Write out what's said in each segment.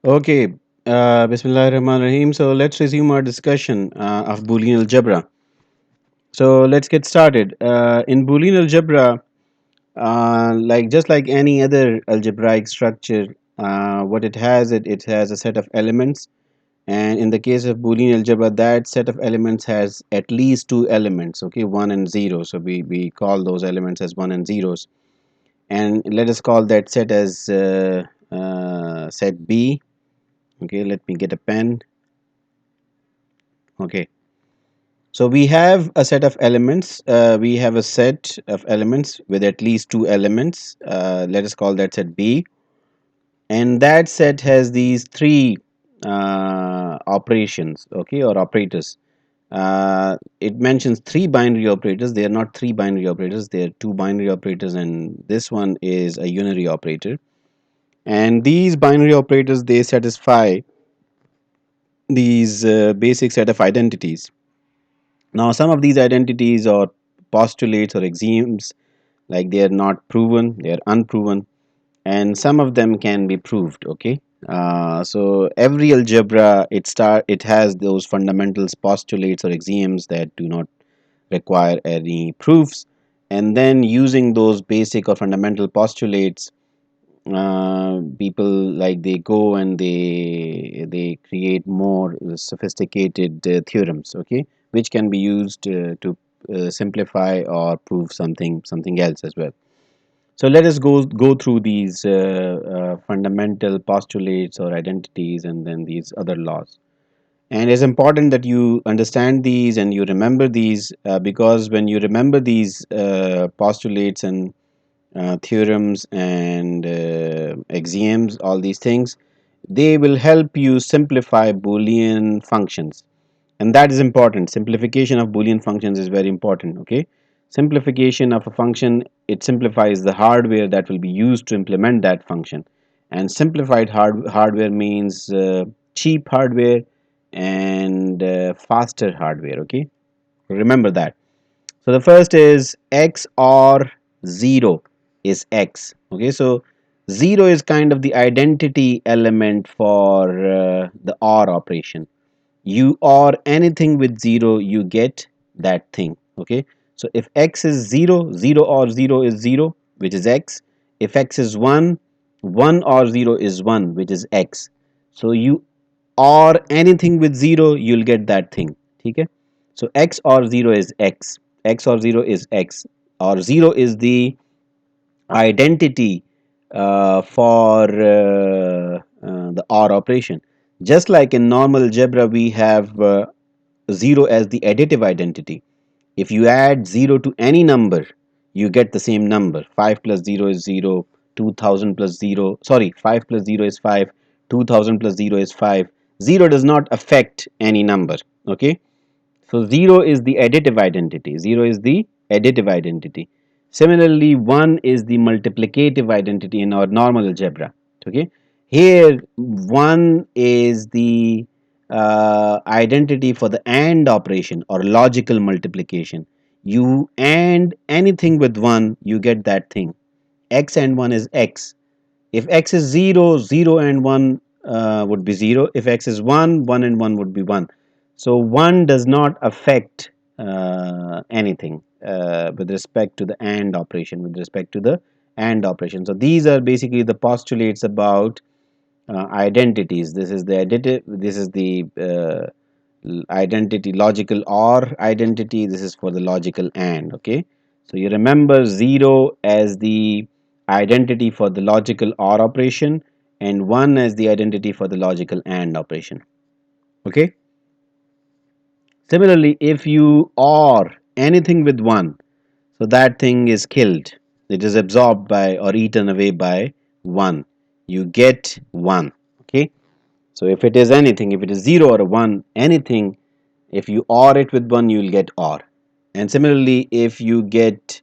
Okay, Bismillahirrahmanirrahim. So let's resume our discussion of Boolean algebra. So let's get started. In Boolean algebra, just like any other algebraic structure, what it has a set of elements, and in the case of Boolean algebra, that set of elements has at least two elements. Okay, one and zero. So we call those elements as one and zeros, and let us call that set as set B. Okay, let me get a pen. Okay, so we have a set of elements. We have a set of elements with at least two elements. Let us call that set B, and that set has these three operations, okay, or operators. It mentions three binary operators. They are not three binary operators. They are two binary operators, and this one is a unary operator. And these binary operators, they satisfy these basic set of identities. Now, some of these identities or postulates or axioms, like they are not proven, they are unproven, and some of them can be proved. Okay, so every algebra it has those fundamentals, postulates or axioms that do not require any proofs, and then using those basic or fundamental postulates, people like they go and they create more sophisticated theorems, okay, which can be used to simplify or prove something else as well. So let us go through these fundamental postulates or identities and then these other laws. And it's important that you understand these and you remember these, because when you remember these postulates and theorems and axioms, all these things, they will help you simplify Boolean functions. And that is important. Simplification of Boolean functions is very important. Okay, simplification of a function, it simplifies the hardware that will be used to implement that function. And simplified hardware means cheap hardware and faster hardware. Okay, remember that. So the first is x or 0 is x. Okay, so 0 is kind of the identity element for the OR operation. You OR anything with 0, you get that thing. Okay, so if x is 0, 0 or 0 is 0, which is x. If x is 1, 1 or 0 is 1, which is x. So you OR anything with 0, you'll get that thing. Okay, so x or 0 is x, x or 0 is x, or 0 is the identity for the OR operation. Just like in normal algebra, we have 0 as the additive identity. If you add 0 to any number, you get the same number. 5 plus 0 is 0, 2000 plus 0, sorry, 5 plus 0 is 5, 2000 plus 0 is 5. 0 does not affect any number. Okay, so 0 is the additive identity. 0 is the additive identity. Similarly, 1 is the multiplicative identity in our normal algebra. Okay, here 1 is the identity for the AND operation or logical multiplication. You AND anything with 1, you get that thing. X and 1 is x. If x is 0, 0 and 1 would be 0. If x is 1, 1 and 1 would be 1. So 1 does not affect anything with respect to the AND operation, with respect to the AND operation. So these are basically the postulates about identities. This is the additive, this is the identity, logical OR identity. This is for the logical AND. Okay, so you remember 0 as the identity for the logical OR operation and 1 as the identity for the logical AND operation. Okay, similarly, if you OR anything with 1, so that thing is killed, it is absorbed by or eaten away by 1, you get 1. Okay, so if it is anything, if it is 0 or a 1, anything, if you OR it with 1, you will get OR. And similarly, if you get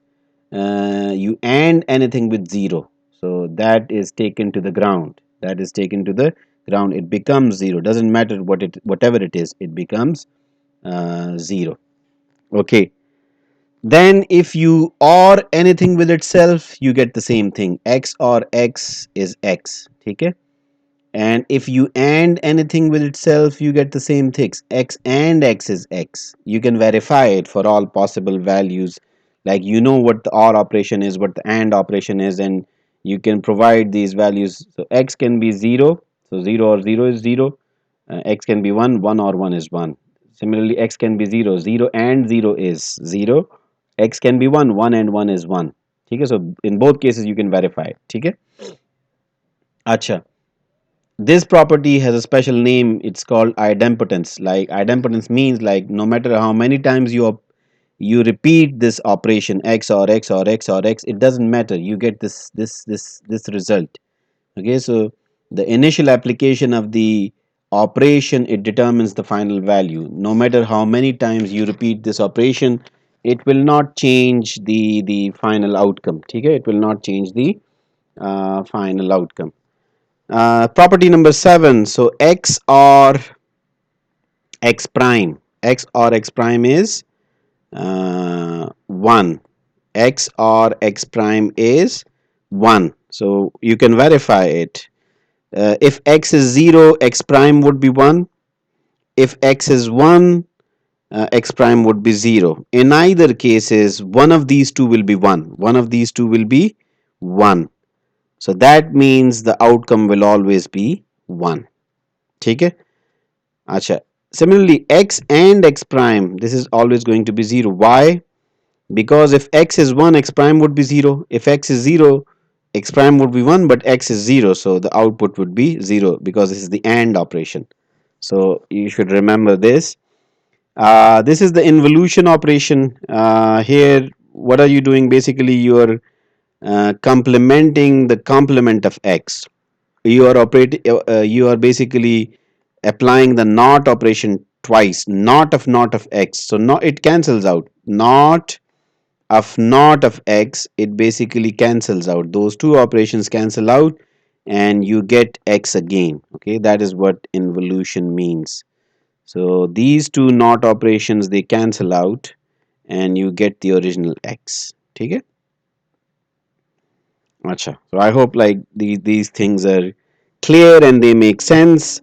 you AND anything with 0, so that is taken to the ground. That is taken to the ground. It becomes 0. Doesn't matter whatever it is, it becomes 0. Okay. Then if you OR anything with itself, you get the same thing. X or x is x. Okay. and if you and anything with itself, you get the same things. X and x is x. You can verify it for all possible values. Like you know what the or operation is, what the and operation is, and you can provide these values. So x can be 0, so 0 or 0 is 0. X can be 1, 1 or 1 is 1. Similarly, x can be 0, 0 and 0 is 0. X can be 1, 1 and 1 is 1. Okay, so in both cases you can verify it. Okay. Acha. This property has a special name. It's called idempotence. Like idempotence means like no matter how many times you repeat this operation x or x or x or x, it doesn't matter. You get this result. Okay, so the initial application of the operation, it determines the final value. No matter how many times you repeat this operation, it will not change the final outcome. Okay, it will not change the final outcome. Property number 7. So x or x prime is 1. X or x prime is 1. So you can verify it. If x is 0, x prime would be 1. If x is 1, x prime would be 0. In either cases, one of these two will be 1. One of these two will be 1. So that means the outcome will always be 1. ठीक है? Acha. Similarly, x and x prime, this is always going to be 0. Why? Because if x is 1, x prime would be 0. If x is 0, x prime would be 1, but x is 0. So the output would be 0 because this is the AND operation. So you should remember this. This is the involution operation. Here, what are you doing? Basically, you are complementing the complement of x. You are basically applying the not operation twice. Not of x, so not, it cancels out. Not of x, it basically cancels out. Those two operations cancel out and you get x again. Okay, that is what involution means. So these two not operations, they cancel out and you get the original x. Okay. Acha. So I hope like these things are clear and they make sense.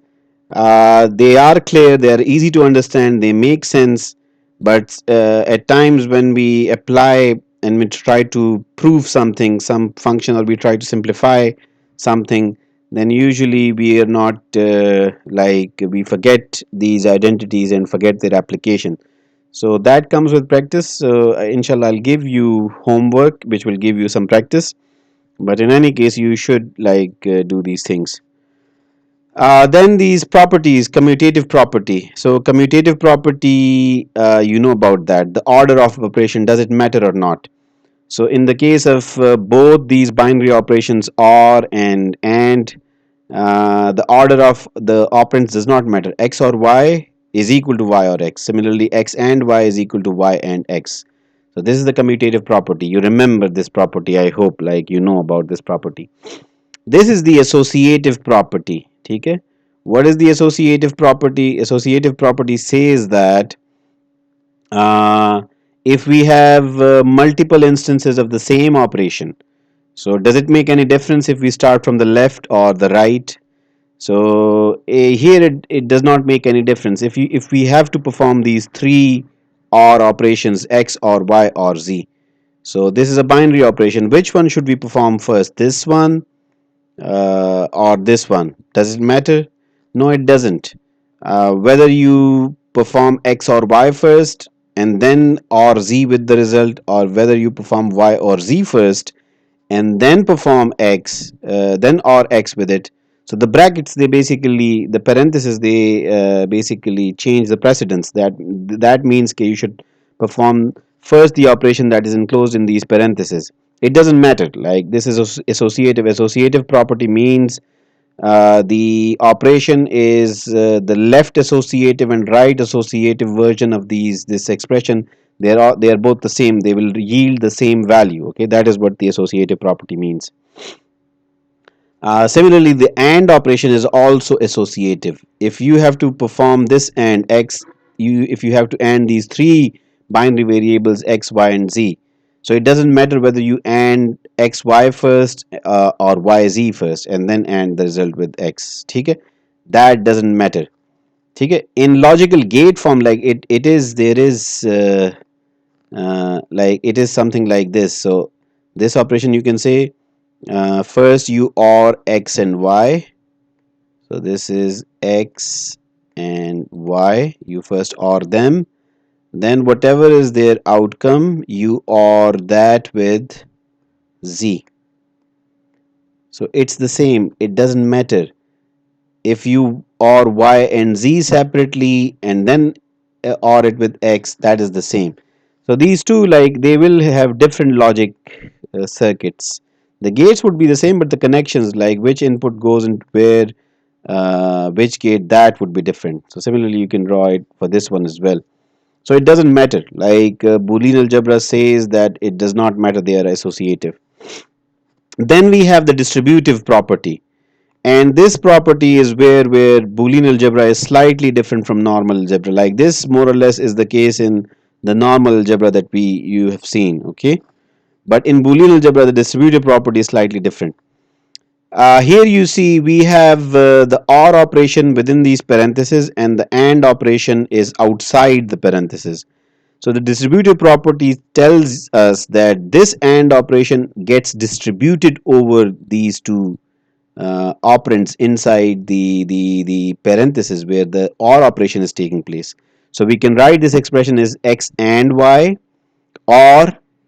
They are clear, they are easy to understand, they make sense, but at times when we apply and we try to prove something, some function, or we try to simplify something, then usually we are not like we forget these identities and forget their application. So that comes with practice. So inshallah, I'll give you homework which will give you some practice, but in any case you should like do these things. Then these properties, commutative property. So commutative property, you know about that. The order of operation, does it matter or not? So in the case of both these binary operations or and, the order of the operands does not matter. X or y is equal to y or x. Similarly, x and y is equal to y and x. So this is the commutative property. You remember this property. I hope like you know about this property. This is the associative property. ठीक है? What is the associative property? Associative property says that uh, if we have multiple instances of the same operation, so does it make any difference if we start from the left or the right? So here it does not make any difference. If we have to perform these three or operations, x or y or z, so this is a binary operation. Which one should we perform first? This one or this one? Does it matter? No, it doesn't. Whether you perform x or y first and then or z with the result, or whether you perform y or z first and then perform x, then or x with it. So the brackets, they basically, the parentheses, they basically change the precedence. That means that you should perform first the operation that is enclosed in these parentheses. It doesn't matter. Like this is associative. Associative property means the operation is the left associative and right associative version of this expression. They are both the same. They will yield the same value. Okay, that is what the associative property means. Similarly, the AND operation is also associative. If you have to perform this AND x, if you have to AND these three binary variables x, y, and z, So it doesn't matter whether you AND xy first or yz first and then AND the result with x. ठीक है? That doesn't matter. ठीक है? In logical gate form, like it is, there is like it is something like this. So this operation you can say first you OR x and y. So this is x and y. You first OR them. Then whatever is their outcome, you OR that with z. So it's the same. It doesn't matter if you OR y and z separately and then OR it with x. That is the same. So these two, like, they will have different logic circuits. The gates would be the same, but the connections, like which input goes into where, which gate, that would be different. So similarly, you can draw it for this one as well. So it doesn't matter. Like Boolean algebra says that it does not matter, they are associative. Then we have the distributive property. And this property is where Boolean algebra is slightly different from normal algebra. Like this more or less is the case in the normal algebra that you have seen, okay? But in Boolean algebra, the distributive property is slightly different. Here you see we have the OR operation within these parentheses and the AND operation is outside the parentheses. So the distributive property tells us that this AND operation gets distributed over these two operands inside the parenthesis where the OR operation is taking place. So we can write this expression as x and y or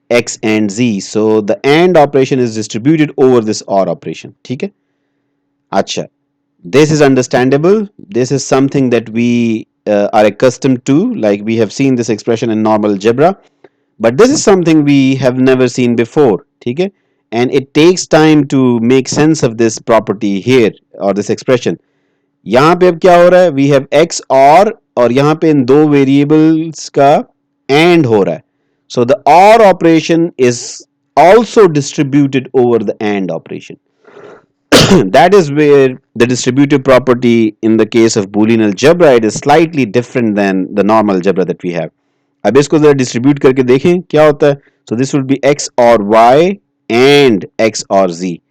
x and z. So the AND operation is distributed over this OR operation. ठीक है? Acha. This is understandable. This is something that we are accustomed to. Like we have seen this expression in normal algebra. But this is something we have never seen before. ठीक है? And it takes time to make sense of this property here or this expression. यहाँ पे अब क्या हो रहा है? We have x और यहाँ पे इन दो variables का AND हो रहा है. So the OR operation is also distributed over the AND operation. That is where the distributive property in the case of Boolean algebra, it is slightly different than the normal algebra that we have. अब इसको जरा distribute करके देखें क्या होता है. So this would be x or y and x or z.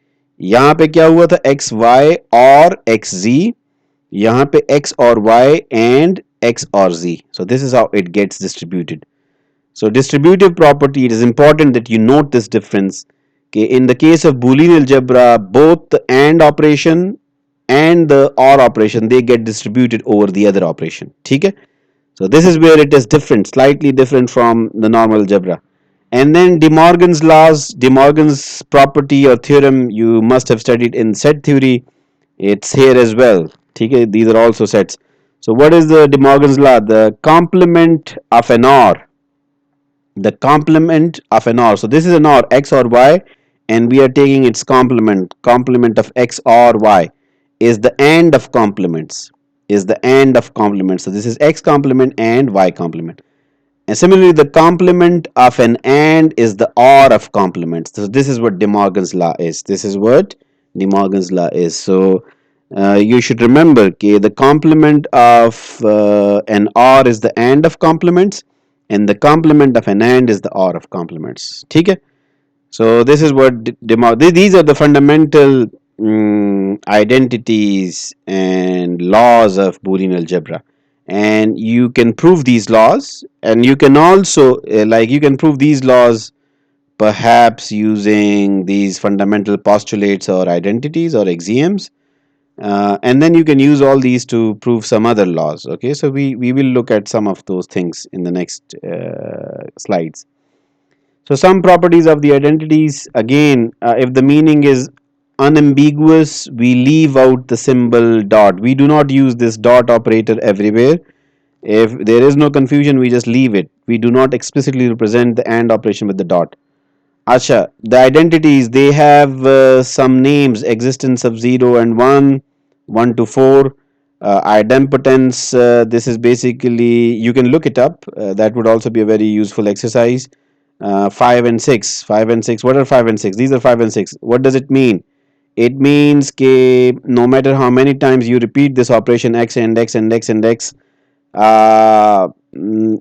यहाँ पे क्या हुआ था? x y और x z. यहाँ पे x or y and x or z. So this is how it gets distributed. So distributive property, it is important that you note this difference. Okay, in the case of Boolean algebra, both the AND operation and the OR operation, they get distributed over the other operation. ठीक है? So this is where it is different, slightly different from the normal algebra. And then De Morgan's laws, De Morgan's property or theorem, you must have studied in set theory. It's here as well. Okay? These are also sets. So what is the De Morgan's law? The complement of an OR. The complement of an OR. So this is an OR, x or y, and we are taking its complement. Complement of x or y is the AND of complements. Is the AND of complements. So this is x complement and y complement. And similarly, the complement of an AND is the OR of complements. So this is what De Morgan's law is. This is what De Morgan's law is. So you should remember, okay, the complement of an OR is the AND of complements, and the complement of an AND is the OR of complements. ठीक है? So this is what these are the fundamental identities and laws of Boolean algebra, and you can prove these laws, and you can also you can prove these laws perhaps using these fundamental postulates or identities or axioms, and then you can use all these to prove some other laws. Okay, so we will look at some of those things in the next slides. So some properties of the identities, again, if the meaning is unambiguous, we leave out the symbol dot. We do not use this dot operator everywhere. If there is no confusion, we just leave it. We do not explicitly represent the AND operation with the dot. Acha, the identities, they have some names, existence of 0 and 1, 1 to 4. Idempotence, this is basically, you can look it up. That would also be a very useful exercise. 5 and 6. 5 and 6. What are 5 and 6? These are 5 and 6. What does it mean? It means that no matter how many times you repeat this operation x and x and x and x,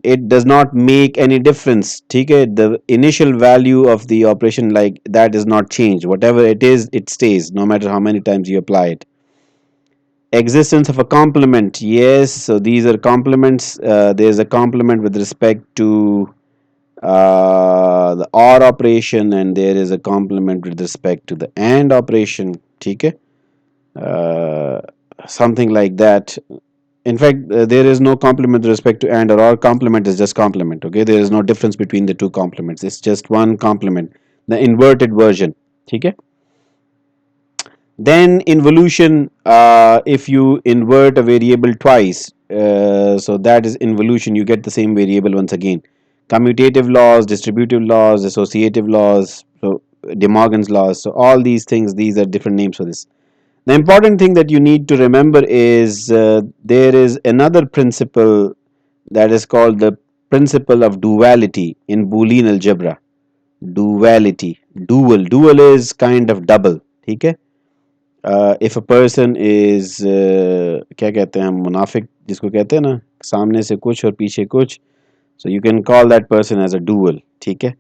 it does not make any difference. ठीक है, the initial value of the operation like that is not changed. Whatever it is, it stays no matter how many times you apply it. Existence of a complement, yes, so these are complements. There's a complement with respect to the or operation, and there is a complement with respect to the and operation. ठीक है, uh, something like that. In fact, there is no complement with respect to and or complement is just complement. Okay, there is no difference between the two complements. It's just one complement, the inverted version. ठीक है. Then involution, if you invert a variable twice, so that is involution. You get the same variable once again. Commutative laws, distributive laws, associative laws, so De Morgan's laws. So all these things, these are different names for this. The important thing that you need to remember is there is another principle that is called the principle of duality in Boolean algebra. Duality. Dual is kind of double. ठीक है. If a person is क्या कहते हैं हम, मुनाफिक जिसको कहते हैं ना, सामने से कुछ और पीछे कुछ, so you can call that person as a dual. ठीक है.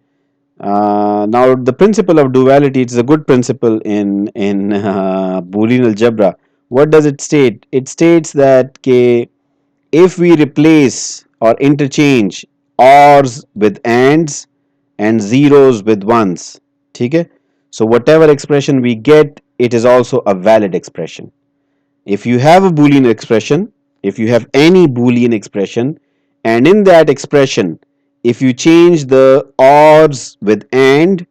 Now the principle of duality, it's a good principle in Boolean algebra. What does it state? It states that if we replace or interchange ors with ands and zeros with ones, ठीक है, so whatever expression we get, it is also a valid expression. If you have a Boolean expression, if you have any Boolean expression, and in that expression, if you change the ors with and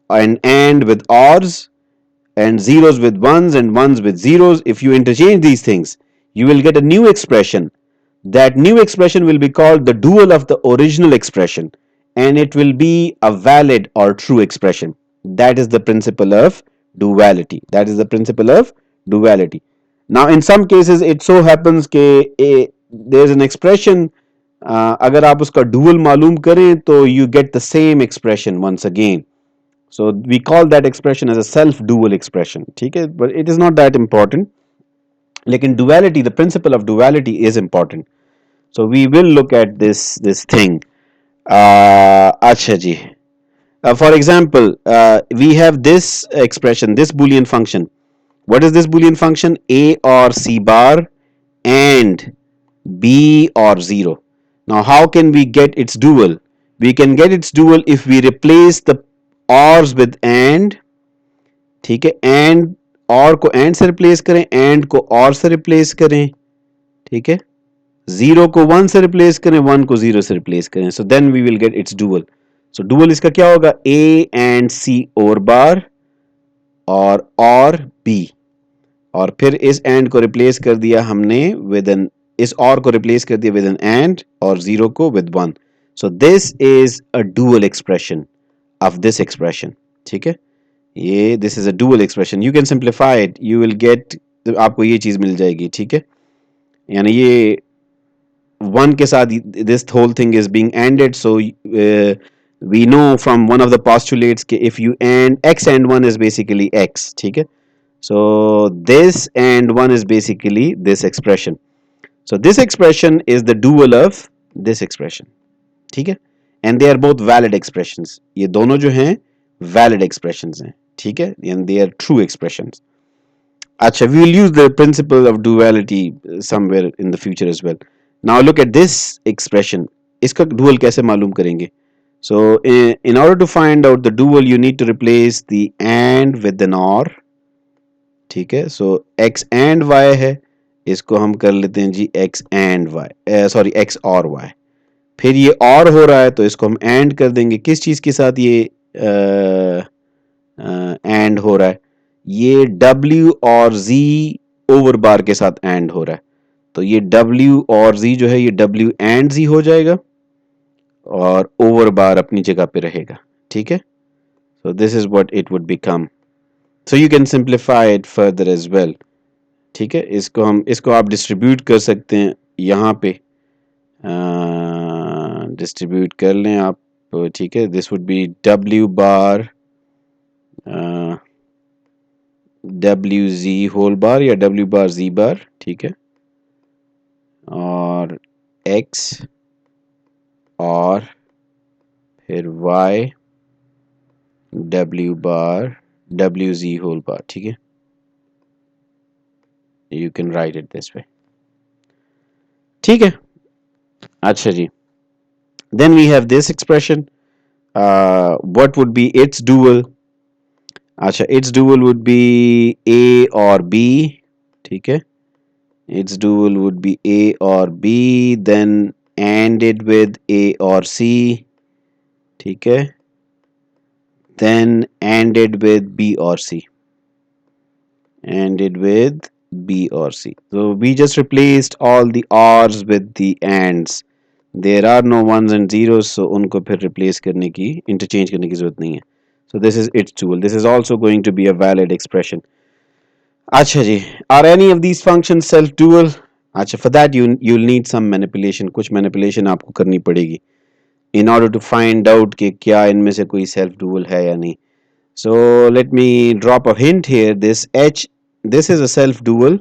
with ors, and zeros with ones and ones with zeros, if you interchange these things, you will get a new expression. That new expression will be called the dual of the original expression, and it will be a valid or true expression. That is the principle of duality. That is the principle of duality. Now, in some cases, it so happens कि there is an expression. अगर आप उसका dual मालूम करें तो you get the same expression once again. So we call that expression as a self-dual expression. ठीक है, but it is not that important. लेकिन duality, the principle of duality is important. So we will look at this thing. अच्छा जी. For example, we have this expression, this Boolean function. What is this Boolean function? A or C bar and B or 0. Now, how can we get its dual? We can get its dual if we replace the ors with and. ठीक है, and और को and से replace करें, and को और से replace करें. ठीक है, जीरो को वन से रिप्लेस करें, वन को जीरो से रिप्लेस करें. So then we will get its dual. सो डुअल इसका क्या होगा? ए एंड सी और बार और बी, और फिर इस एंड को रिप्लेस कर दिया हमने विद एन, इस और को रिप्लेस कर दिया विद एन एंड, और जीरो को with one. So this is a dual expression of this expression. ठीक है, ये this is a dual expression. You can simplify it, you will get, आपको ये चीज मिल जाएगी. ठीक है, यानी ये one के साथ this whole thing is being ended. So we know from one of the postulates कि if you and x and 1 is basically x. ठीक है, so this and 1 is basically this expression. So this expression is the dual of this expression. ठीक है, and they are both valid expressions. ये दोनों जो हैं valid expressions हैं. ठीक है, and they are true expressions. अच्छा, we will use the principle of duality somewhere in the future as well. Now look at this expression. इसका dual कैसे मालूम करेंगे? So in order to find out the dual, you need to replace the and with an or. ठीक है, so x and y है, इसको हम कर लेते हैं जी x and y, sorry x or y. फिर ये और हो रहा है तो इसको हम and कर देंगे. किस चीज के साथ ये and हो रहा है? ये W और Z ओवर बार के साथ एंड हो रहा है. तो ये W और Z जो है ये W एंड Z हो जाएगा, और ओवर बार अपनी जगह पे रहेगा. ठीक है, so this is what it would become. So you can simplify it further as well. ठीक है, इसको आप डिस्ट्रीब्यूट कर सकते हैं यहाँ पे, डिस्ट्रीब्यूट कर लें आप. ठीक है, this would be W bar W G whole bar या W बार Z बार. ठीक है, और x और फिर y w bar wz whole bar. ठीक है, you can write it this way. ठीक है, अच्छा जी. Then we have this expression. What would be its dual? अच्छा, its dual would be a or b. ठीक है, its dual would be a or b, then ANDed with a or c. ठीक है, then ANDed with b or c. ANDed with b or c. So we just replaced all the r's with the ands. There are no ones and zeros, so उनको फिर replace करने की, interchange करने की जरूरत नहीं है. So this is its dual. This is also going to be a valid expression. अच्छा जी, are any of these functions self dual? अच्छा, for that you'll need some manipulation. कुछ manipulation आपको करनी पड़ेगी in order to find out कि क्या इनमें से कोई self dual है या नहीं. So let me drop a hint here. This is a self dual,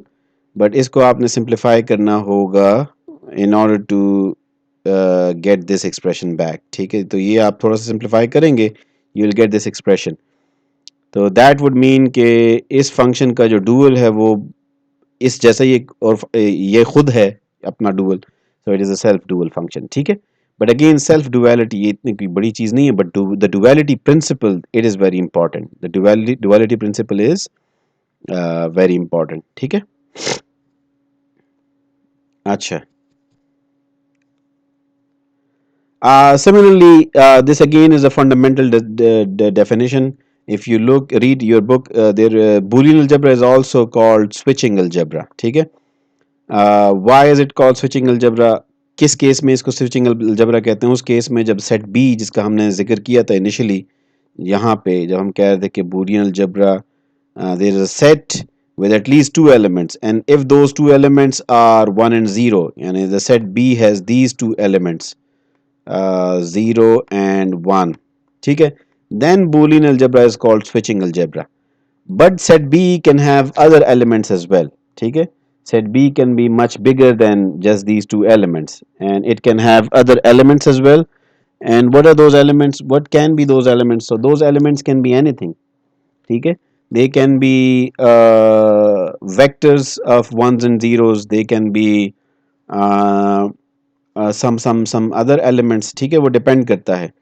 but इसको आपने simplify करना होगा in order to get this expression back. ठीक है, तो ये आप थोड़ा सा simplify करेंगे, you will get this expression. तो that would mean कि इस function का जो dual है वो इस जैसा ही एक और ये खुद है अपना dual, so it is a self dual function. ठीक है, but again self duality ये इतनी कोई बड़ी चीज नहीं है, but the duality principle, it is very important. The duality principle is very important. ठीक है, अच्छा. Similarly, this again is a fundamental definition. If you read your book, Boolean algebra is also called switching algebra. ठीक है, why is it called switching algebra? किस case में इसको switching algebra कहते हैं? उस केस में जब set B जिसका हमने जिक्र किया था initially, यहाँ पे जब हम कह रहे थे कि Boolean algebra, there is a set with at least two elements, and if those two elements are 1 and 0, यानी the set B has these two elements, 0 and 1. ठीक है, then Boolean algebra is called switching algebra. But set B can have other elements as well. ठीक है, set B can be much bigger than just these two elements, and it can have other elements as well. And what are those elements? What can be those elements? So those elements can be anything. ठीक है, they can be vectors of ones and zeros. They can be uh, some other elements. ठीक है, वो depend करता है.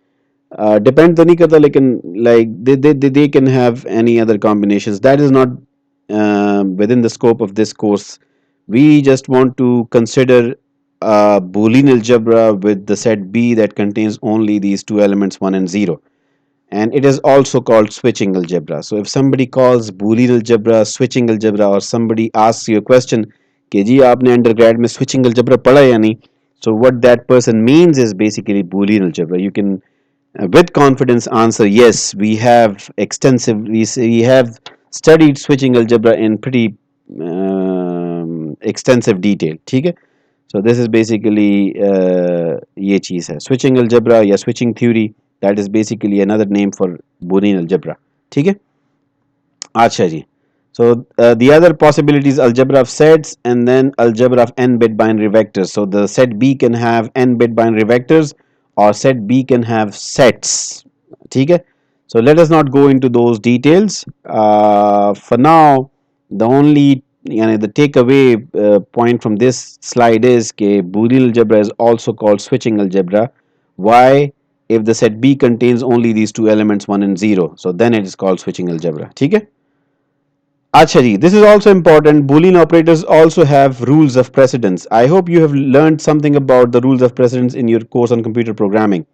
Depend तो नहीं करता, लेकिन like they can have any other combinations. That is not within the scope of this course. We just want to consider Boolean algebra with the set B that contains only these two elements 1 and 0, and it is also called switching algebra. So if somebody calls Boolean algebra switching algebra, or somebody asks you a question कि जी आपने undergrad में switching algebra पढ़ा या नहीं, so what that person means is basically Boolean algebra. You can with confidence answer yes, we have we have studied switching algebra in pretty extensive detail. ठीक है, so this is basically ये चीज़ है switching algebra या switching theory. That is basically another name for Boolean algebra. ठीक है, अच्छा जी. So the other possibilities, algebra of sets and then algebra of n-bit binary vectors. So the set B can have n-bit binary vectors, or set B can have sets. ठीक है, so let us not go into those details. For now, the only the takeaway point from this slide is that Boolean algebra is also called switching algebra. Why? If the set B contains only these two elements 1 and 0, so then it is called switching algebra. ठीक है, अच्छा जी, this is also important. Boolean operators also have rules of precedence. I hope you have learned something about the rules of precedence in your course on computer programming.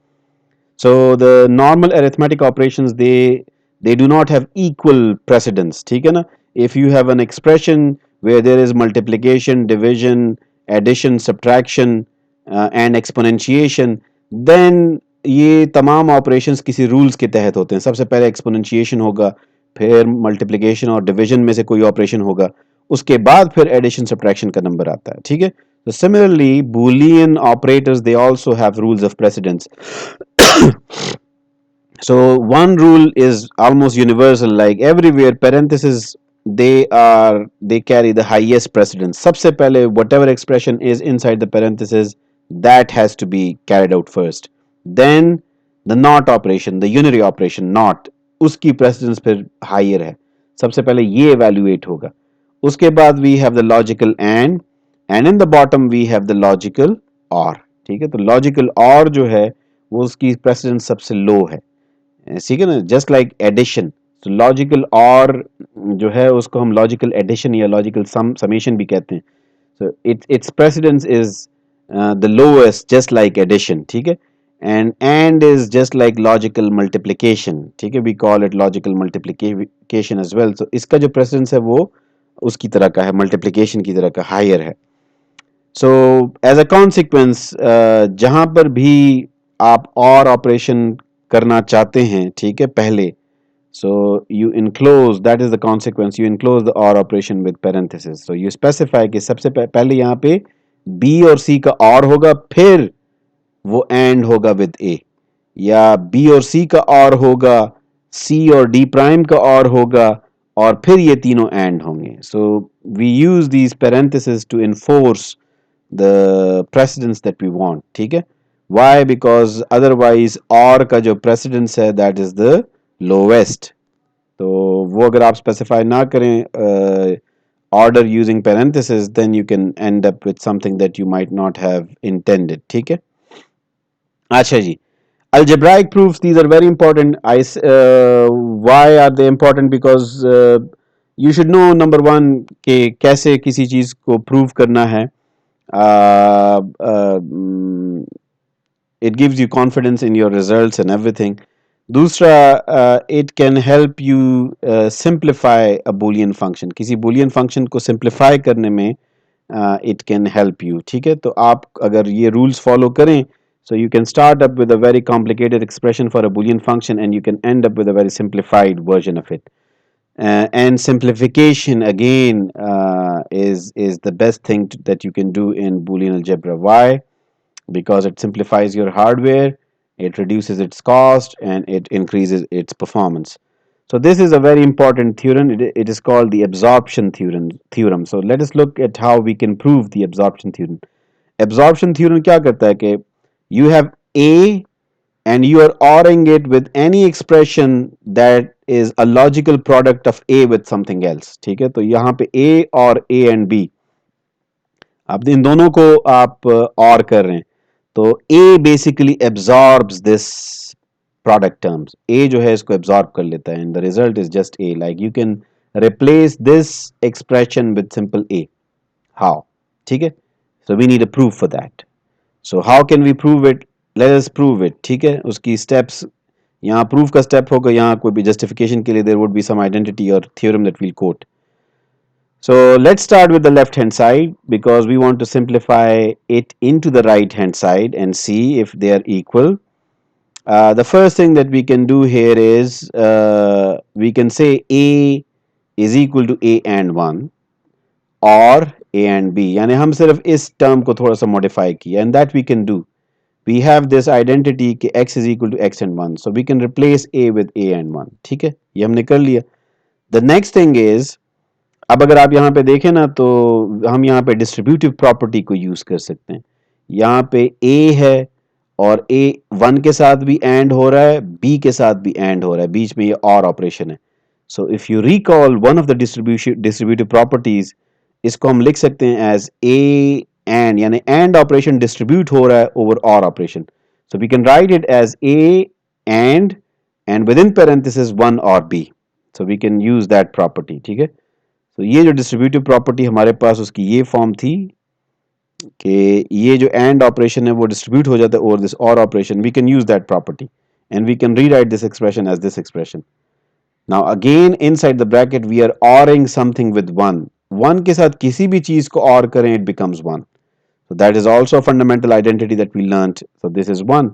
So the normal arithmetic operations, they do not have equal precedence. ठीक है ना? If you have an expression where there is multiplication, division, addition, subtraction and exponentiation, then ये तमाम operations किसी rules के तहत होते हैं. सबसे पहले exponentiation होगा, फिर multiplication और division में से कोई operation होगा, उसके बाद फिर addition subtraction का number आता है. ठीक है, so similarly Boolean operators, they also have rules of precedence. So one rule is almost universal, like everywhere parentheses, they carry the highest precedence. सबसे पहले whatever expression is inside the parentheses, that has to be carried out first. Then the not operation, the unary operation not, उसकी precedence फिर higher है, सबसे पहले ये evaluate होगा. उसके बाद we have the logical and in the bottom we have the logical or. ठीक है, तो logical or जो है वो उसकी precedence सबसे low है. ठीक है ना, जस्ट लाइक एडिशन. तो लॉजिकल और जो है उसको हम लॉजिकल एडिशन या लॉजिकल समेशन भी कहते हैं. So it's precedence is the lowest just like addition. ठीक है, and is just like logical multiplication. ठीक है, we call it logical multiplication as well. So इसका जो प्रेसिडेंस है वो उसकी तरह का है, मल्टीप्लिकेशन की तरह का हायर है. सो एज अ कॉन्सिक्वेंस जहां पर भी आप और ऑपरेशन करना चाहते हैं, ठीक है, पहले, so you enclose, that is the consequence, you enclose the or operation with parenthesis. So you specify कि सबसे पहले यहाँ पे b और c का or होगा, फिर वो and होगा with a, या b और c का or होगा, c और d prime का or होगा, और फिर ये तीनों and होंगे. So we use these parentheses to enforce the precedence that we want. ठीक है, why? Because otherwise or का जो precedence है that is the lowest. तो वो अगर आप स्पेसिफाई ना करें order using parenthesis, then you can end up with something that you might not have intended. ठीक है, अच्छा जी. algebraic proofs, these are very important. Why are they important? Because you should know, number one, कि कैसे किसी चीज को prove करना है. uh, uh, it gives you confidence in your results and everything. दूसरा, it can help you simplify a boolean function. किसी boolean function को simplify करने में it can help you. ठीक है, तो आप अगर ये rules follow करें, so you can start up with a very complicated expression for a boolean function and you can end up with a very simplified version of it. And simplification again is the best thing that you can do in Boolean algebra. Why? Because it simplifies your hardware, it reduces its cost, and it increases its performance. So this is a very important theorem. It is called the absorption theorem. So let us look at how we can prove the absorption theorem. Absorption theorem क्या करता है कि you have A and you are ORing it with any expression that is a logical product of A with something else. ठीक है, तो यहाँ पे A और A and B, अब इन दोनों को आप और कर रहे हैं, तो A basically absorbs this product terms. A जो है इसको absorb कर लेता है and the result is just A. Like you can replace this expression with simple A. How? ठीक है, so we need a proof for that. So how can we prove it? Let us prove it. ठीक है, उसकी steps, यहाँ proof का step होगा, यहाँ कोई भी justification के लिए there would be some identity or theorem that we'll quote. So let's start with the left hand side because we want to simplify it into the right hand side and see if they are equal. The first thing that we can do here is we can say A is equal to A and 1 or A and B. यानी हम सिर्फ इस term को थोड़ा सा modify किया, and that we can do. We have this identity कि x is equal to x and 1. So we can replace A with A and 1. ठीक है, ये हमने कर लिया. The next thing is, अब अगर आप यहाँ पे देखें ना, तो हम यहाँ पे डिस्ट्रीब्यूटिव प्रॉपर्टी को यूज कर सकते हैं. यहाँ पे A है और A 1 के साथ भी एंड हो रहा है, B के साथ भी एंड हो रहा है, बीच में ये और ऑपरेशन है. So if you recall one of the distributive properties, इसको हम लिख सकते हैं एज A एंड, यानी एंड ऑपरेशन डिस्ट्रीब्यूट हो रहा है over or operation. So we can write it as A and within parenthesis 1 or B. So we can use that property. ठीक है, तो ये जो डिस्ट्रीब्यूटिव प्रॉपर्टी हमारे पास, उसकी ये फॉर्म थी कि ये जो एंड ऑपरेशन है वो डिस्ट्रीब्यूट हो जाता है over this or operation. We can use that property and we can rewrite this expression as this expression. Now again inside the bracket we are oring something with 1. 1 के साथ किसी भी चीज को और करें, it becomes 1. So that is also a fundamental identity that we learned. So this is 1.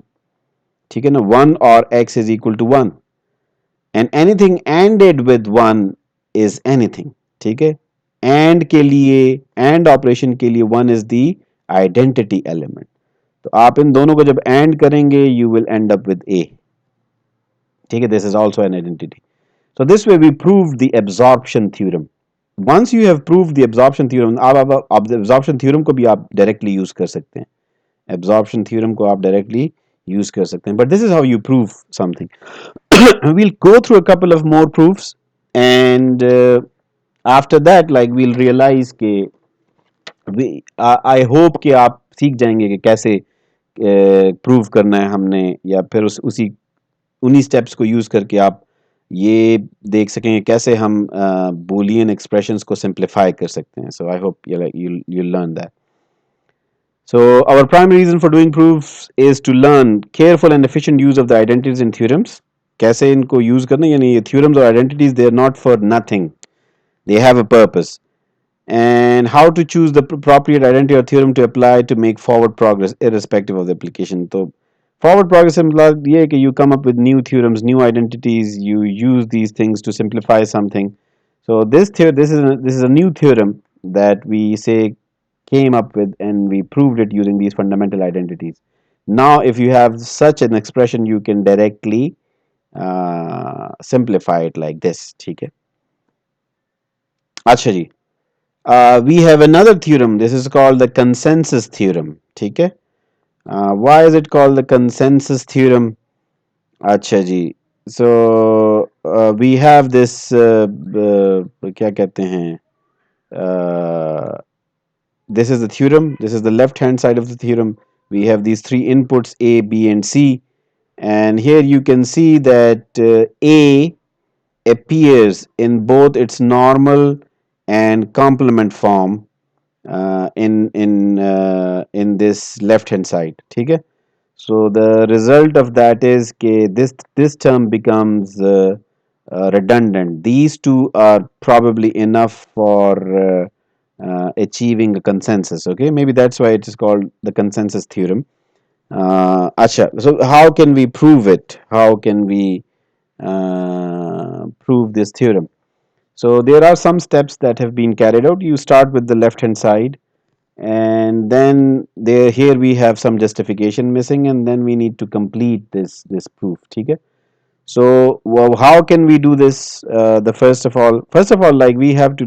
ठीक है ना, 1 और x is equal to 1 and anything ANDed with 1 is anything. ठीक है, एंड के लिए, एंड ऑपरेशन के लिए 1 इज द आइडेंटिटी एलिमेंट. तो आप इन दोनों को जब एंड करेंगे you will end up with A. ठीक है, this is also an identity. So this way we prove the absorption theorem. Once you have proved the absorption theorem, अब absorption theorem को भी आप डायरेक्टली यूज कर सकते हैं. एब्जॉर्प्शन थ्योरम को आप डायरेक्टली यूज कर सकते हैं. But this is how you prove something. we'll go through a couple of more proofs, and after that like we'll realize कि I hope कि आप सीख जाएंगे कि कैसे प्रूव करना है हमने, या फिर उसी उन्हीं स्टेप्स को यूज करके आप ये देख सकेंगे कैसे हम बूलियन एक्सप्रेशंस को सिंप्लीफाई कर सकते हैं. So I hope you learn that. So our primary reason for doing proofs is to learn careful and efficient use of the identities and theorems. कैसे इनको यूज करना, यानी ये theorems और identities they are not for nothing, they have a purpose. And how to choose the appropriate identity or theorem to apply to make forward progress irrespective of the application. तो forward progress से मतलब ये है कि you come up with new theorems, new identities, you use these things to simplify something. So this is a new theorem that we say came up with, and we proved it using these fundamental identities. Now if you have such an expression you can directly simplify it like this. ठीक है. अच्छा जी. We have another theorem. This is called the consensus theorem. ठीक है. Why is it called the consensus theorem? अच्छा जी. So we have this क्या कहते हैं, this is the theorem. This is the left hand side of the theorem. We have these three inputs A, B, and C, and here you can see that A appears in both its normal and complement form in this left hand side. ठीक है. So the result of that is this term becomes redundant. These two are probably enough for achieving a consensus. Okay, maybe that's why it is called the consensus theorem. Acha. So how can we prove it? How can we prove this theorem? So there are some steps that have been carried out. You start with the left hand side, and then there here we have some justification missing, and then we need to complete this proof. Okay. So how can we do this? The first of all, like we have to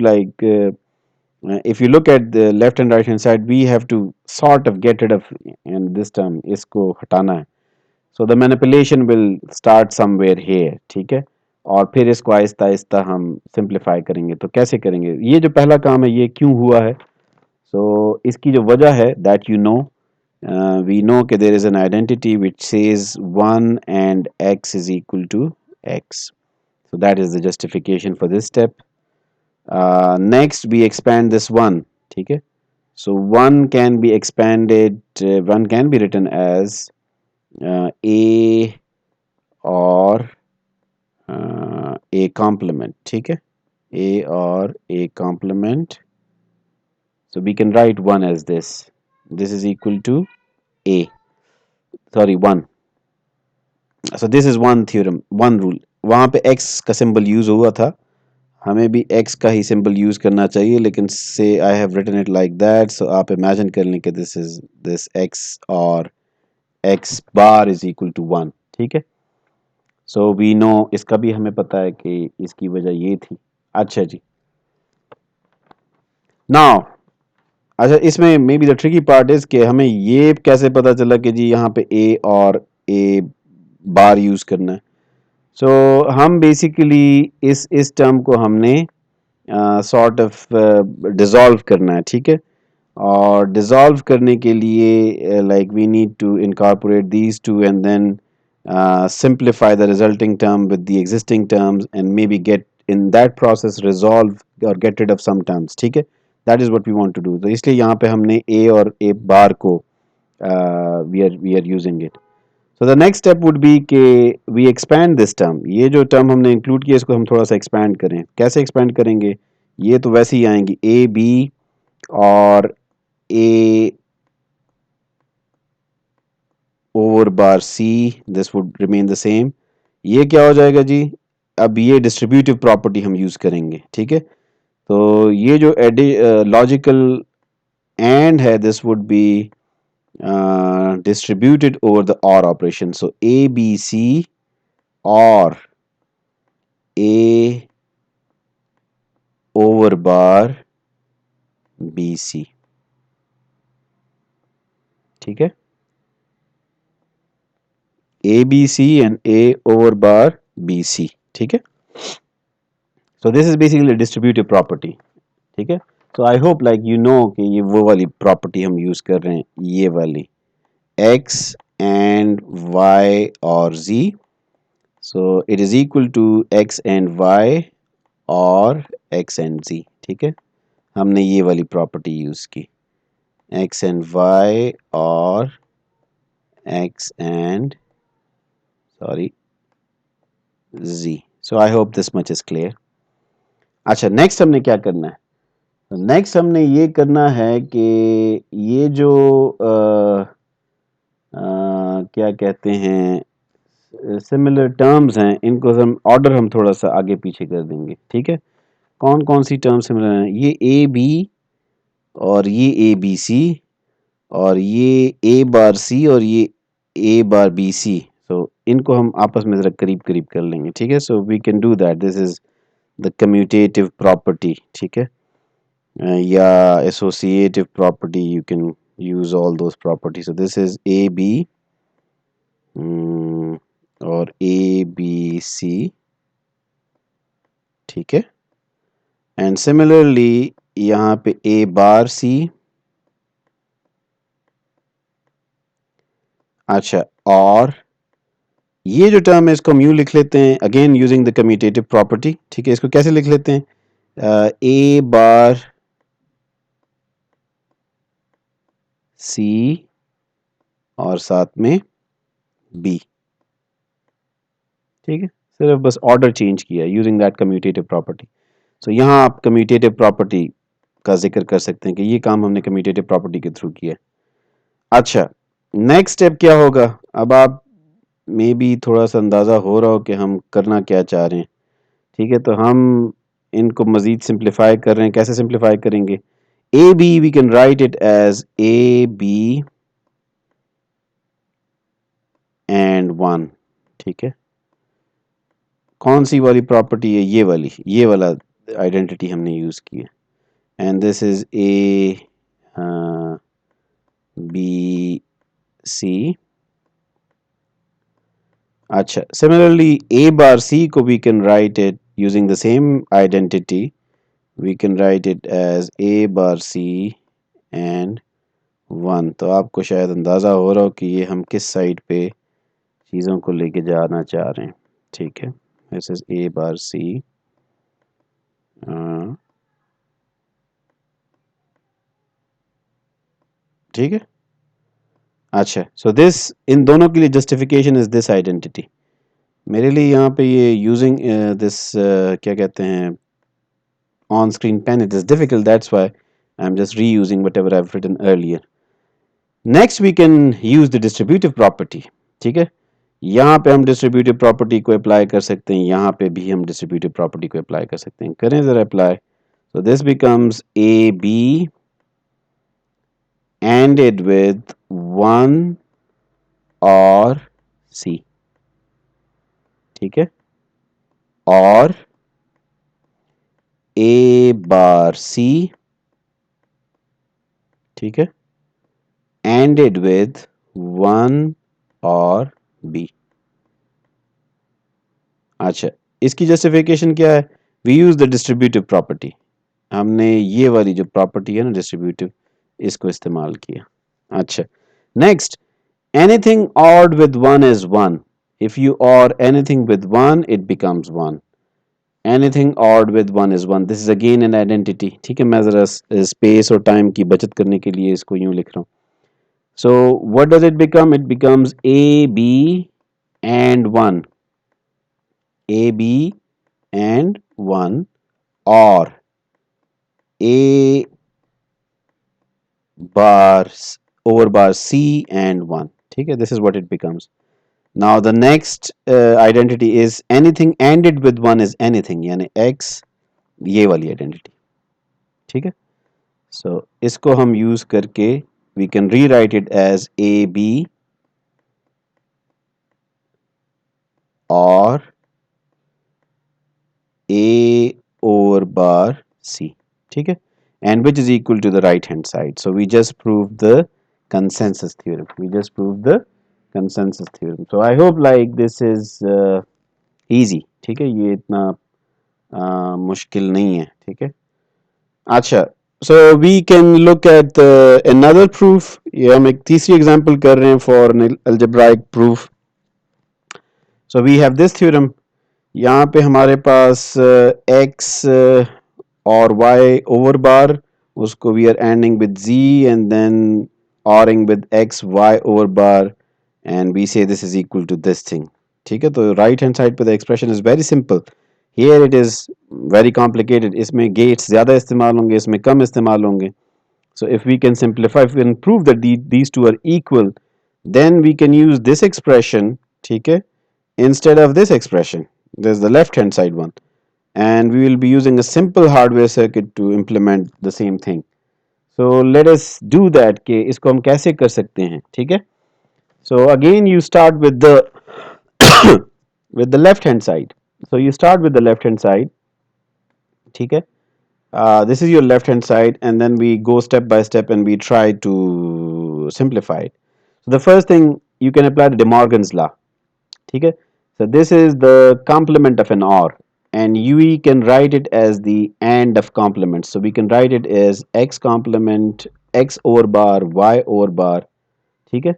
if you look at the left and right hand side, we have to sort of get rid of and this term इसको हटाना है. So the manipulation will start somewhere here. ठीक है. और फिर इसको आहिस्ता आहिस्ता हम simplify करेंगे. तो कैसे करेंगे? ये जो पहला काम है ये क्यों हुआ है? So इसकी जो वजह है that you know, we know that there is an identity which says 1 and x is equal to x. So that is the justification for this step. Next we expand this 1. ठीक है. So 1 can be expanded, 1 can be written as a or a complement. ठीक है. A or a complement. So we can write 1 as this. This is equal to a. Sorry, 1. So this is one theorem, one rule. वहाँ पे x का symbol use हुआ था. हमें भी x का ही symbol use करना चाहिए, लेकिन say I have written it like that. So आप imagine कर लें कि this x or x bar is equal to 1. ठीक है. So we know, इसका भी हमें पता है कि इसकी वजह ये थी. अच्छा जी. Now अच्छा, इसमें may be the tricky part is कि हमें ये कैसे पता चला कि जी यहाँ पे ए और ए बार यूज करना है. सो हम बेसिकली इस टर्म को हमने सॉर्ट ऑफ डिसॉल्व करना है. ठीक है. और डिसॉल्व करने के लिए like we need to incorporate these two and then simplify the resulting term with the existing terms and maybe get in that process resolve or get rid of some terms. ठीक है. That is what we want to do. तो इसलिए यहाँ पे हमने a और a बार को we are using it. So the next step would be कि we expand this term. ये जो term हमने include किया इसको हम थोड़ा सा expand करें. कैसे expand करेंगे? ये तो वैसे ही आएंगी a b और a over bar c. This would remain the same. ये क्या हो जाएगा जी? अब ये डिस्ट्रीब्यूटिव प्रॉपर्टी हम यूज करेंगे. ठीक है. तो ये जो लॉजिकल एंड है this would B distributed over the OR operation. So A, B, C or A over bar B, C. ठीक है. A B C and A over bar B C, ठीक है। So this is basically distributive property, ठीक है। So I hope like you know कि ये वो वाली प्रॉपर्टी हम यूज कर रहे हैं, ये वाली x and y और z, so it is equal to x and y और x and z, ठीक है। हमने ये वाली प्रॉपर्टी यूज की, x and y और x and sorry z. So I hope this much is clear. अच्छा, नेक्स्ट हमने क्या करना है? नेक्स्ट हमने ये करना है कि ये जो क्या कहते हैं सिमिलर टर्म्स हैं, इनको हम ऑर्डर हम थोड़ा सा आगे पीछे कर देंगे, ठीक है। कौन कौन सी टर्म सिमिलर हैं? ये ए बी और ये ए बी सी और ये ए बार सी और ये ए बार बी सी। सो इनको हम आपस में ज़रा करीब करीब कर लेंगे, ठीक है। So we can do that, this is the commutative property, ठीक है। या associative property, you can use all those property. So this is A B or A B C, ठीक है। एंड सिमिलरली यहाँ पे ए बार सी। अच्छा, और ये जो टर्म है इसको हम यूँ लिख लेते हैं, again using the commutative property, ठीक है। इसको कैसे लिख लेते हैं? ए बार सी और साथ में बी, ठीक है। सिर्फ बस ऑर्डर चेंज किया यूजिंग दैट कम्यूटेटिव प्रॉपर्टी। सो यहाँ आप कम्यूटेटिव प्रॉपर्टी का जिक्र कर सकते हैं कि ये काम हमने कम्यूटेटिव प्रॉपर्टी के थ्रू किया। अच्छा, नेक्स्ट स्टेप क्या होगा? अब आप मे बी थोड़ा सा अंदाज़ा हो रहा हो कि हम करना क्या चाह रहे हैं, ठीक है। तो हम इनको मज़ीद सिंप्लीफाई कर रहे हैं। कैसे सिंप्लीफाई करेंगे? A B we can write it as A B and one, ठीक है। कौन सी वाली प्रॉपर्टी है? ये वाली, ये वाला आइडेंटिटी हमने यूज़ की है। And this is A B C. अच्छा, सिमिलरली ए बार सी को we can write it using the same identity, we can write it as A bar C and one. तो आपको शायद अंदाज़ा हो रहा हो कि ये हम किस साइड पे चीज़ों को लेके जाना चाह रहे हैं, ठीक है। This is A bar C, ठीक है। अच्छा, सो दिस इन दोनों के लिए जस्टिफिकेशन इज दिस आइडेंटिटी। मेरे लिए यहाँ पे ये यूजिंग दिस क्या कहते हैं on screen pen, it is difficult, that's why I am just reusing whatever I have written earlier. Next we can use the distributive property, ठीक है। यहाँ पे हम डिस्ट्रीब्यूटिव प्रॉपर्टी को अप्लाई कर सकते हैं, यहाँ पे भी हम डिस्ट्रीब्यूटिव प्रॉपर्टी को अप्लाई कर सकते हैं। करें जरा apply. So this becomes A B ended with one और सी, ठीक है। और ए बार सी, ठीक है, ended with one or B. अच्छा, इसकी जस्टिफिकेशन क्या है? We use the distributive property. हमने ये वाली जो प्रॉपर्टी है ना डिस्ट्रीब्यूटिव, इसको इस्तेमाल किया। अच्छा, next, anything ORed with one is one. If you OR anything with one it becomes one. Anything ORed with one is one, this is again an identity, ठीक है। मैं जरा स्पेस और टाइम की बचत करने के लिए इसको यूं लिख रहा हूँ। So what does it become? It becomes A B and one, A B and one, or A bar over bar c and 1, ठीक है। This is what it becomes. Now the next identity is anything ended with 1 is anything, यानी x, ये वाली identity, ठीक है। So इसको हम use करके we can rewrite it as a b और a over bar c, ठीक है, and which is equal to the right hand side. So we just proved the consensus theorem. We just proved the consensus theorem. So I hope like this is easy. ठीक है, ये इतना मुश्किल नहीं है. ठीक है. अच्छा, so we can look at another proof. ये हम एक तीसरी एग्जांपल कर रहे हैं for an algebraic proof. So we have this theorem. यहाँ पे हमारे पास x or y over bar, उसको we are ending with z and then oring with x y over bar, and we say this is equal to this thing. ठीक है, तो right hand side पे the expression is very simple. Here it is very complicated. इसमें gates ज़्यादा इस्तेमाल होंगे, इसमें कम इस्तेमाल होंगे. So if we can simplify, if we can prove that these two are equal, then we can use this expression, ठीक है, instead of this expression. There's the left hand side one, and we will be using a simple hardware circuit to implement the same thing. So let us do that. कि इसको हम कैसे कर सकते हैं. ठीक है. So again you start with the with the left hand side. So you start with the left hand side. ठीक है. This is your left hand side, and then we go step by step and we try to simplify it. So the first thing, you can apply the De Morgan's law. ठीक है. So this is the complement of an OR, and we can write it as the AND of complements. So we can write it as x complement x over bar y over bar. ठीक है.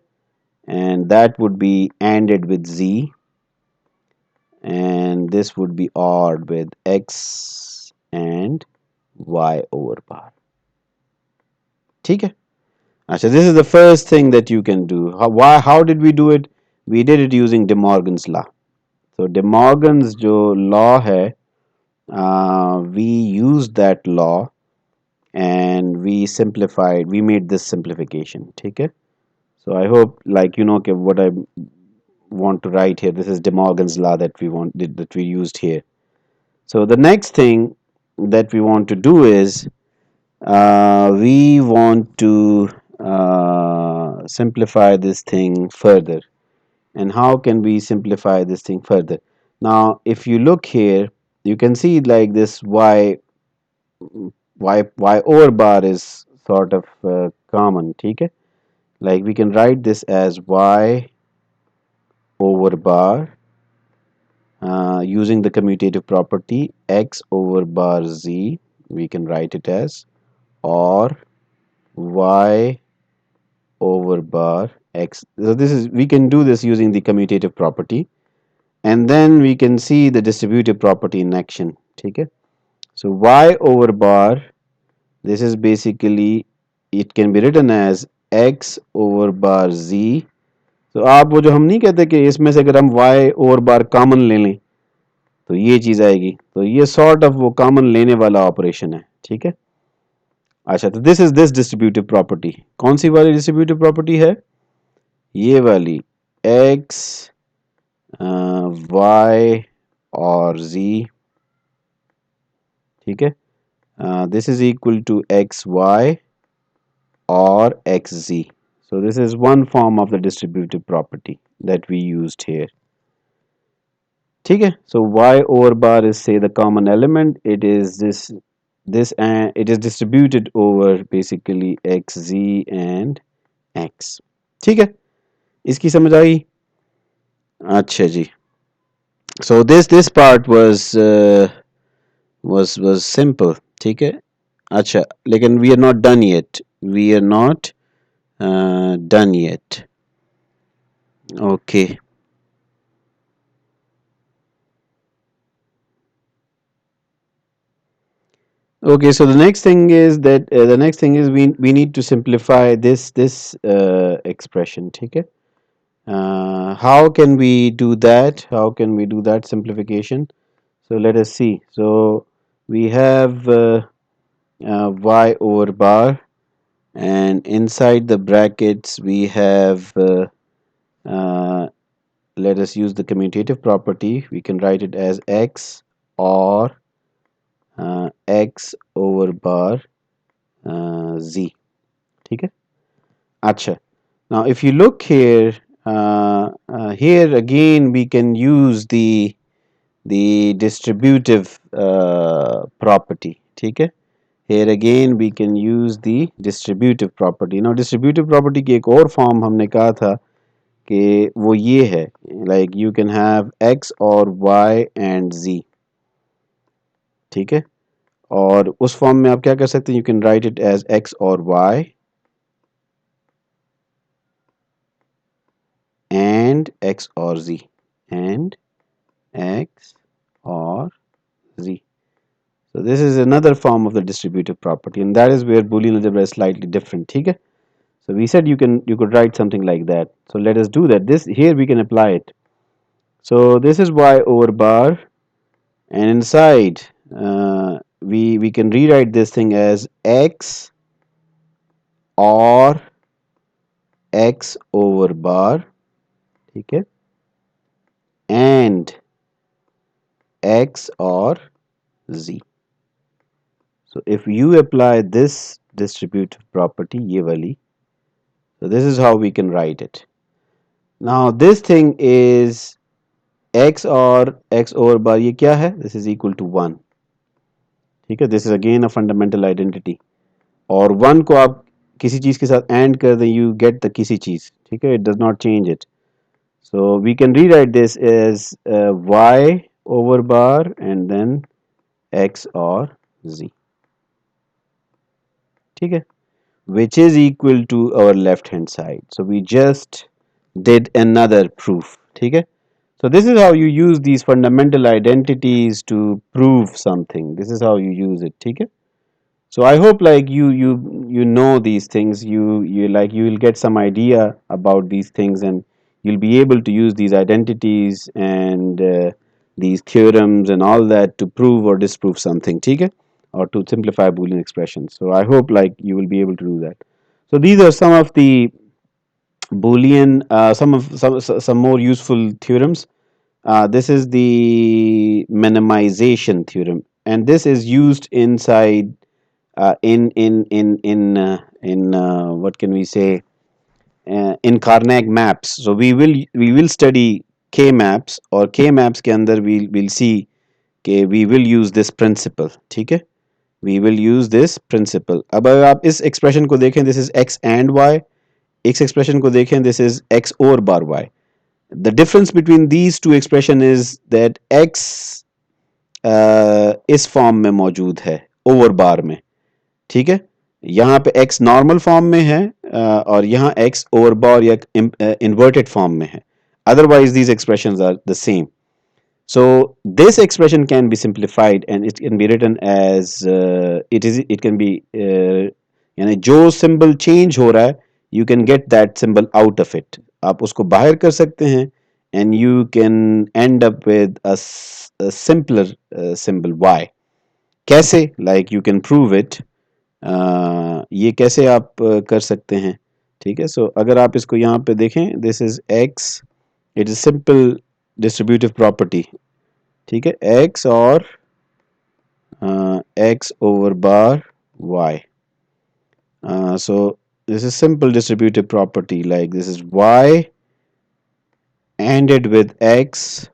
And that would be ANDed with z, and this would be ORed with x and y over bar. ठीक है. So this is the first thing that you can do. How did we do it? We did it using De Morgan's law. So De Morgan's जो law है, we used that law and we simplified. We made this simplification. ठीक है. So I hope like you know okay, what I want to write here. This is De Morgan's law that we used here. So the next thing that we want to do is we want to simplify this thing further. And how can we simplify this thing further? Now if you look here, you can see like this y over bar is sort of common. ठीक है. Like we can write this as y over bar using the commutative property x over bar z, we can write it as, or y over bar x. So this is, we can do this using the commutative property, and then we can see the distributive property in action. ठीक है. So y over bar, this is basically, it can be written as x over bar z. तो आप वो जो हम नहीं कहते कि इसमें से अगर हम y over bar कॉमन ले लें तो ये चीज आएगी, तो ये सॉर्ट ऑफ वो कॉमन लेने वाला ऑपरेशन है. ठीक है. अच्छा, तो this is this distributive property. कौन सी वाली डिस्ट्रीब्यूटिव प्रॉपर्टी है? ये वाली, x y और z. ठीक है. This is equal to X Y OR X Z. So this is one form of the distributive property that we used here. ठीक है. So y over bar is say the common element. It is this and it is distributed over basically x z and x. ठीक है. इसकी समझ आई? अच्छा जी. So this part was simple. ठीक है. अच्छा, लेकिन we are not done yet. We are not done yet. Okay. Okay, so the next thing is that we need to simplify this expression. ठीक है. How can we do that? How can we do that simplification? So let us see. So we have y over bar, and inside the brackets we have let us use the commutative property. We can write it as x or x over bar z. ठीक है. अच्छा. Now if you look here, here again we can use the distributive property. ठीक है. Here again we can use the distributive property. Now distributive property की एक और form हमने कहा था कि वो ये है, like you can have x or y and z, ठीक है। और उस फॉर्म में आप क्या कर सकते हैं, you can write it as x or y and x or z and x or z. So this is another form of the distributive property, and that is where Boolean algebra is slightly different. ठीक है? So we said you could write something like that. So let us do that. This here we can apply it. So this is y over bar, and inside we can rewrite this thing as x or x over bar, ठीक है, and x or z. So if you apply this distributive property, ये वाली, so this is how we can write it. Now this thing is x or x over bar, ये क्या है? This is equal to 1. ठीक है, this is again a fundamental identity. और 1 को आप किसी चीज़ के साथ AND कर दें, you get the किसी चीज़, ठीक है, it does not change it. So we can rewrite this as y over bar and then x or z, ठीक है, which is equal to our left hand side. So we just did another proof, ठीक है. So this is how you use these fundamental identities to prove something. This is how you use it, ठीक है. So I hope like you know these things. You like you will get some idea about these things, and you'll be able to use these identities and these theorems and all that to prove or disprove something, ठीक है, or to simplify Boolean expressions. So I hope like you will be able to do that. So these are some of the Boolean, some more useful theorems. This is the minimization theorem, and this is used inside what can we say, in Carnac maps. So we will study K maps, और K maps के अंदर we'll see कि we will use this principle, ठीक है, we will use this principle. अब अगर आप इस expression को देखें, this is x and y, इस expression को देखें, this is x और bar y. The difference between these two expression is that x इस फॉर्म में मौजूद है ओवर बार में, ठीक है, यहाँ पे x नॉर्मल फॉर्म में है और यहाँ x ओवर बार या इन्वर्टेड फॉर्म में है. Otherwise these expressions are the same. So this expression can be simplified and it can be written as it can be यानी जो symbol change हो रहा है, you can get that symbol out of it. आप उसको बाहर कर सकते हैं and you can end up with a simpler symbol y. कैसे? Like you can prove it. ये कैसे आप कर सकते हैं, ठीक है. सो अगर आप इसको यहाँ पे देखें, this is x, it is simple distributive property, ठीक है, x और x over bar y. So this is simple distributive property, like this is y ANDed with x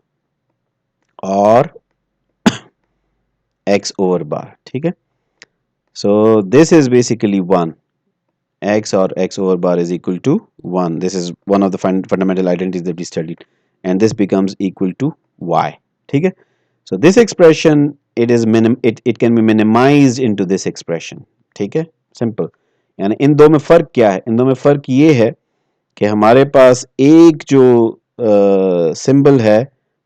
or x over bar, ठीक है. So this is basically 1. X or x over bar is equal to 1. This is one of the fundamental identities that we studied, and this becomes equal to y, ठीक है. So this expression, it can be minimized into this expression, ठीक है, simple. यानी इन दो में फ़र्क क्या है? इन दो में फ़र्क ये है कि हमारे पास एक जो सिंबल है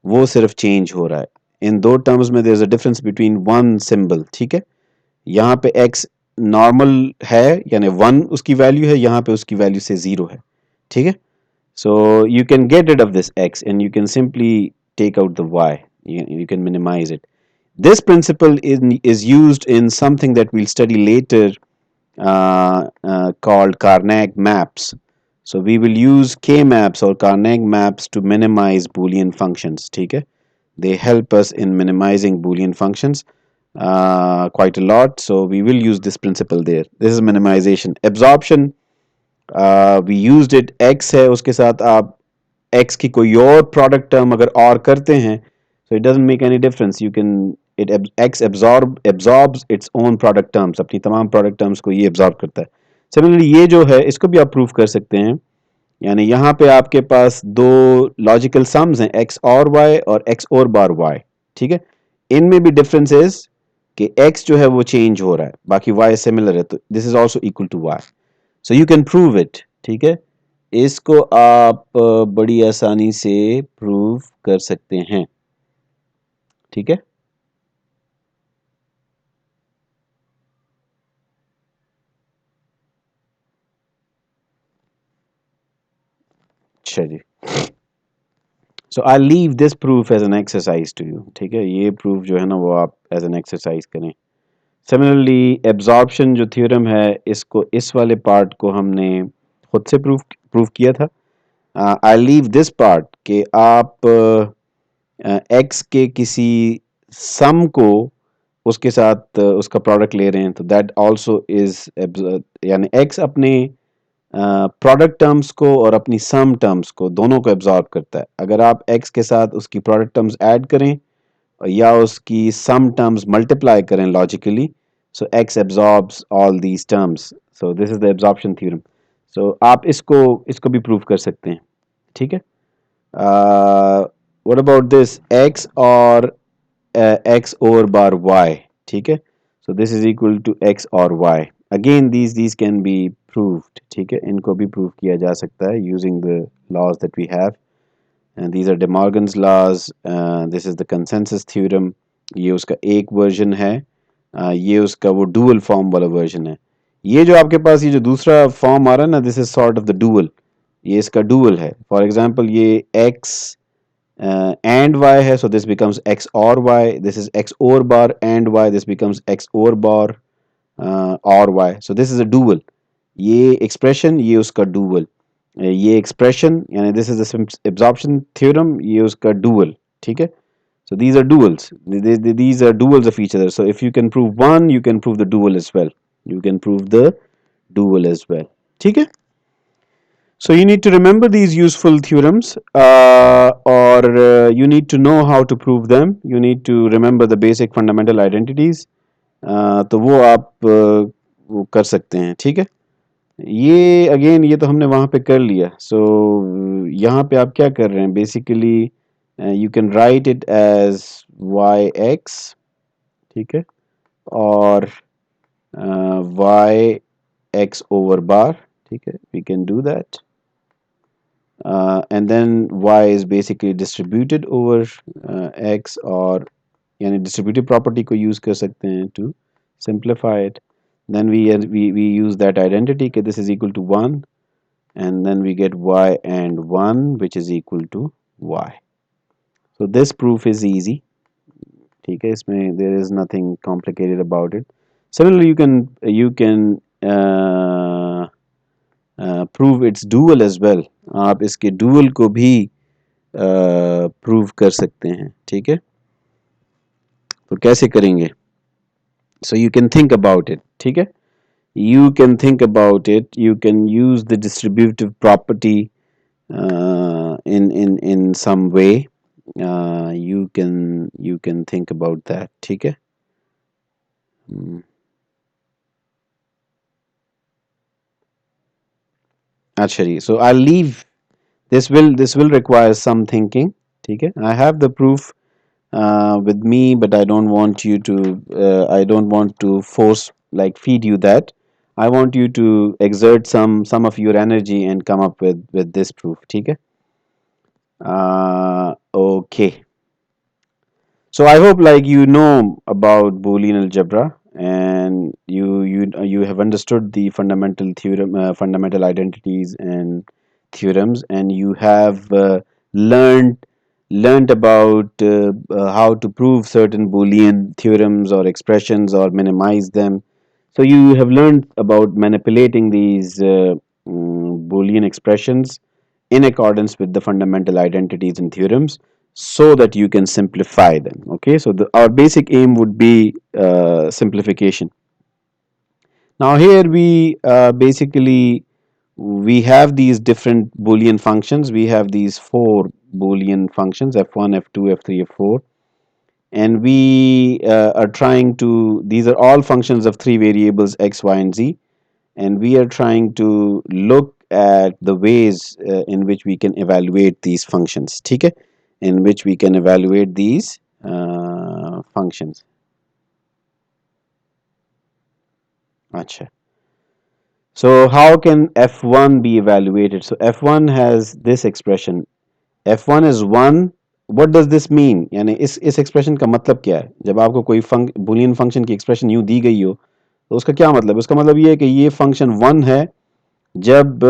वो सिर्फ चेंज हो रहा है. इन दो टर्म्स में there is a difference between one symbol, ठीक है. यहाँ पे x नॉर्मल है यानी 1 उसकी वैल्यू है, यहाँ पे उसकी वैल्यू से 0 है, ठीक है. सो you can get rid of this x and you can simply take out the y. You can minimize it. This principle is used in something that we'll study later called Carnac maps. So we will use K maps or Carnac maps to minimize Boolean functions, ठीक है. They help us in minimizing Boolean functions quite a lot. So we will use this principle there. This is minimization. Absorption, we used it. X है, उसके साथ आप x की कोई और product term अगर और करते हैं, so it doesn't make any difference. You can x absorbs its own product terms. अपनी तमाम product terms को ये absorb करता है. Similarly ये जो है इसको भी आप prove कर सकते हैं. यानी यहाँ पे आपके पास दो लॉजिकल सम्स हैं, x OR Y OR x और बार वाई, ठीक है। इनमें भी डिफरेंस इज कि एक्स जो है वो चेंज हो रहा है, बाकी वाई सिमिलर है, तो this is also equal to Y. So you can prove it, ठीक है। इसको आप बड़ी आसानी से प्रूव कर सकते हैं, ठीक है। अच्छा जी, so I leave this proof as an exercise to you, ठीक है। ये प्रूफ जो है ना वो आप एज एन एक्सरसाइज करें। सिमिलरली एब्जॉर्प्शन जो थ्योरम है, इसको इस वाले पार्ट को हमने खुद से प्रूफ किया था। आई लीव दिस पार्ट कि आप एक्स के किसी सम को उसके साथ उसका प्रोडक्ट ले रहे हैं, तो दैट आल्सो इज, यानी एक्स अपने प्रोडक्ट टर्म्स को और अपनी सम टर्म्स को दोनों को एब्जॉर्ब करता है। अगर आप एक्स के साथ उसकी प्रोडक्ट टर्म्स ऐड करें या उसकी सम टर्म्स मल्टीप्लाई करें logically, so X absorbs all these terms, so this is the absorption theorem. सो आप इसको इसको भी प्रूव कर सकते हैं, ठीक है। What about this X OR X over bar Y, ठीक है। So this is equal to X OR Y, again these can be proved, ठीक है। इनको भी प्रूव किया जा सकता है using the laws that we have, and these are De Morgan's laws, this is the consensus theorem, ये उसका एक वर्जन है, ये उसका वो डुअल फॉर्म वाला वर्जन है। ये जो आपके पास ये जो दूसरा फॉर्म आ रहा है ना, this is sort of the dual, ये इसका डुअल है। फॉर एग्जांपल ये x and y है, so this becomes x or y, this is x or bar and y, this becomes x or bar और y, so this is a dual, ये expression ये उसका dual, ये expression यानी this is the absorption theorem, ये उसका dual, ठीक है। so these are duals, these are duals of each other, so if you can prove one you can prove the dual as well, you can prove the dual as well, ठीक है। so you need to remember these useful theorems, or you need to know how to prove them, you need to remember the basic fundamental identities, तो वो आप वो कर सकते हैं, ठीक है। ये अगेन ये तो हमने वहाँ पे कर लिया। सो यहाँ पे आप क्या कर रहे हैं basically, you can write it as y x, ठीक है, और वाई एक्स ओवर बार, ठीक है, we can do that, and then y is basically distributed over x, और यानी डिस्ट्रीब्यूटिव प्रॉपर्टी को यूज कर सकते हैं to simplify it. then we use that identity that this is equal to 1, and then we get y and 1 which is equal to y. So this proof is easy, ठीक है, इसमें there is nothing complicated about it. Similarly you can uh, prove its dual as well, आप इसके dual को भी prove कर सकते हैं, ठीक है। तो कैसे करेंगे, so you can think about it, ठीक है। you can think about it, you can use the distributive property in some way, you can think about that, ठीक है। Hmm. अच्छा जी, so I'll leave, this will require some thinking, ठीक है। I have the proof with me, but I don't want to force, like feed you that. I want you to exert some of your energy and come up with this proof, ठीक है। Okay. So I hope like you know about Boolean algebra, and you have understood the fundamental theorem, fundamental identities and theorems, and you have learned learned about how to prove certain Boolean theorems or expressions or minimize them. So you have learned about manipulating these Boolean expressions in accordance with the fundamental identities and theorems, so that you can simplify them. Okay, so our basic aim would be simplification. Now here we basically we have these different Boolean functions. We have these four Boolean functions, f1, f2, f3, f4, and we are trying to, these are all functions of three variables x, y, and z, and we are trying to look at the ways in which we can evaluate these functions. ठीक है, in which we can evaluate these functions. अच्छा, so how can f1 be evaluated? So f1 has this expression, f1 is 1. What does this mean? यानी इस expression का मतलब क्या है? जब आपको कोई बुलियन फंक्शन की एक्सप्रेशन यूं दी गई हो तो उसका क्या मतलब है? उसका मतलब ये है कि ये फंक्शन 1 है जब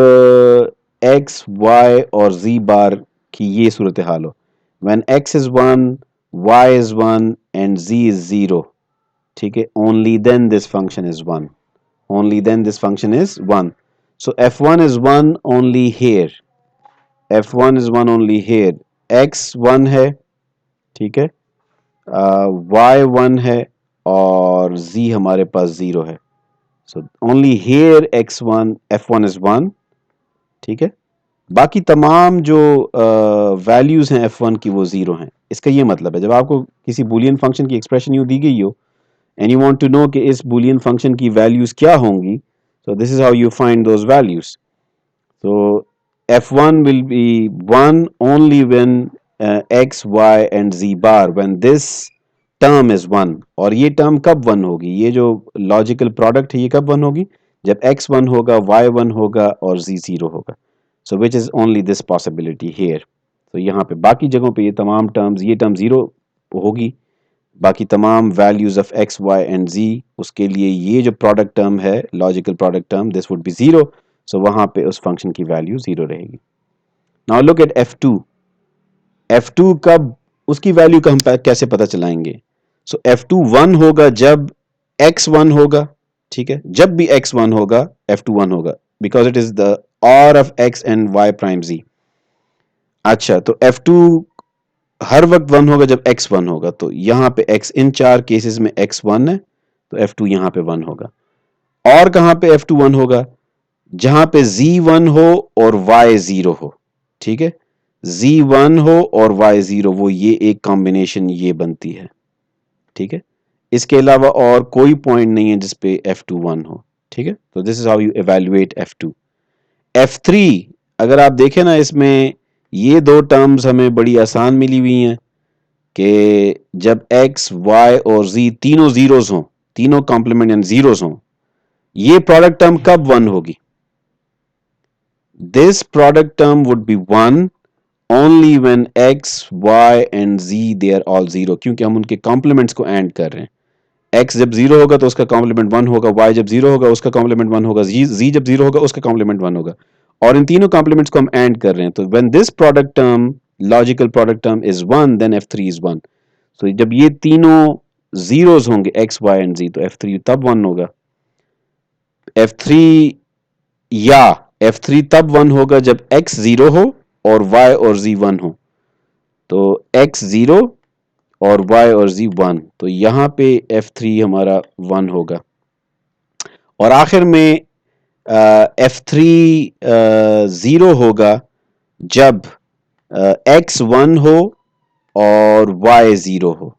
x, y और z बार की ये सूरत हाल हो, when x is 1, y is 1 and z is 0, ठीक है, only then this function is 1, only then this function is 1. So f1 is 1 only here, f1 is 1 only here, x 1 है, ठीक है, y 1 है और z हमारे पास 0 है. So only here x1 f1 is 1, ठीक है, बाकी तमाम जो वैल्यूज हैं f1 की वो 0 हैं. इसका ये मतलब है जब आपको किसी बूलियन फंक्शन की एक्सप्रेशन यूं दी गई हो and you want to know कि इस बूलियन फंक्शन की वैल्यूज क्या होंगी, so this is how you find those values. So f1 will be 1 only when x, y and z bar, when this term is 1. और ये term कब 1 होगी? ये जो लॉजिकल प्रोडक्ट है ये कब 1 होगी? जब x 1 होगा, y 1 होगा और z 0 होगा. So which is only this possibility here. तो यहाँ पे बाकी जगहों पे ये तमाम टर्म्स, ये टर्म 0 होगी, बाकी तमाम values of x, y and z, उसके लिए ये जो प्रोडक्ट टर्म है, logical product term, this would B 0. सो वहाँ पे उस फंक्शन की वैल्यू 0 रहेगी. Now look at f2. f2 कब, उसकी वैल्यू का हम कैसे पता चलाएंगे? सो f2 1 होगा जब x 1 होगा, ठीक है, जब भी x 1 होगा f2 1 होगा, बिकॉज इट इज द और of x and y prime z. अच्छा, तो f2 हर वक्त 1 होगा जब x 1 होगा, तो यहाँ पे x, इन 4 केसेस में x 1 है तो f2 यहाँ पे 1 होगा. और कहाँ पे f2 1 होगा? जहां पे z 1 हो और y 0 हो, ठीक है, z 1 हो और y 0, वो ये एक कॉम्बिनेशन ये बनती है, ठीक है, इसके अलावा और कोई पॉइंट नहीं है जिसपे f2 1 हो, ठीक है. तो this is how you evaluate f2. f3 अगर आप देखें ना, इसमें ये दो टर्म्स हमें बड़ी आसान मिली हुई हैं कि जब x, y और z तीनों जीरोस हों, तीनों कॉम्प्लीमेंट यानी जीरोस हों, ये प्रोडक्ट टर्म कब 1 होगी? This product term would be 1 only when x, y and z they are all 0, क्योंकि हम उनके कॉम्प्लीमेंट्स को एंड कर रहे हैं. x जब 0 होगा तो उसका कॉम्प्लीमेंट 1 होगा, y जब 0 होगा उसका कॉम्प्लीमेंट 1 होगा, z जब 0 होगा उसका कॉम्प्लीमेंट 1 होगा, और इन तीनों कॉम्प्लीमेंट्स को हम एंड कर रहे हैं. तो when this product term, logical product term is 1, then f3 is 1. so जब ये तीनों zeros होंगे x, y and z, तो f3 तब 1 होगा. f3 या f3 तब 1 होगा जब x 0 हो और y और z 1 हो. तो x 0 और y और z 1, तो यहाँ पे f3 हमारा 1 होगा. और आखिर में f3 0 होगा जब x 1 हो और y 0 हो.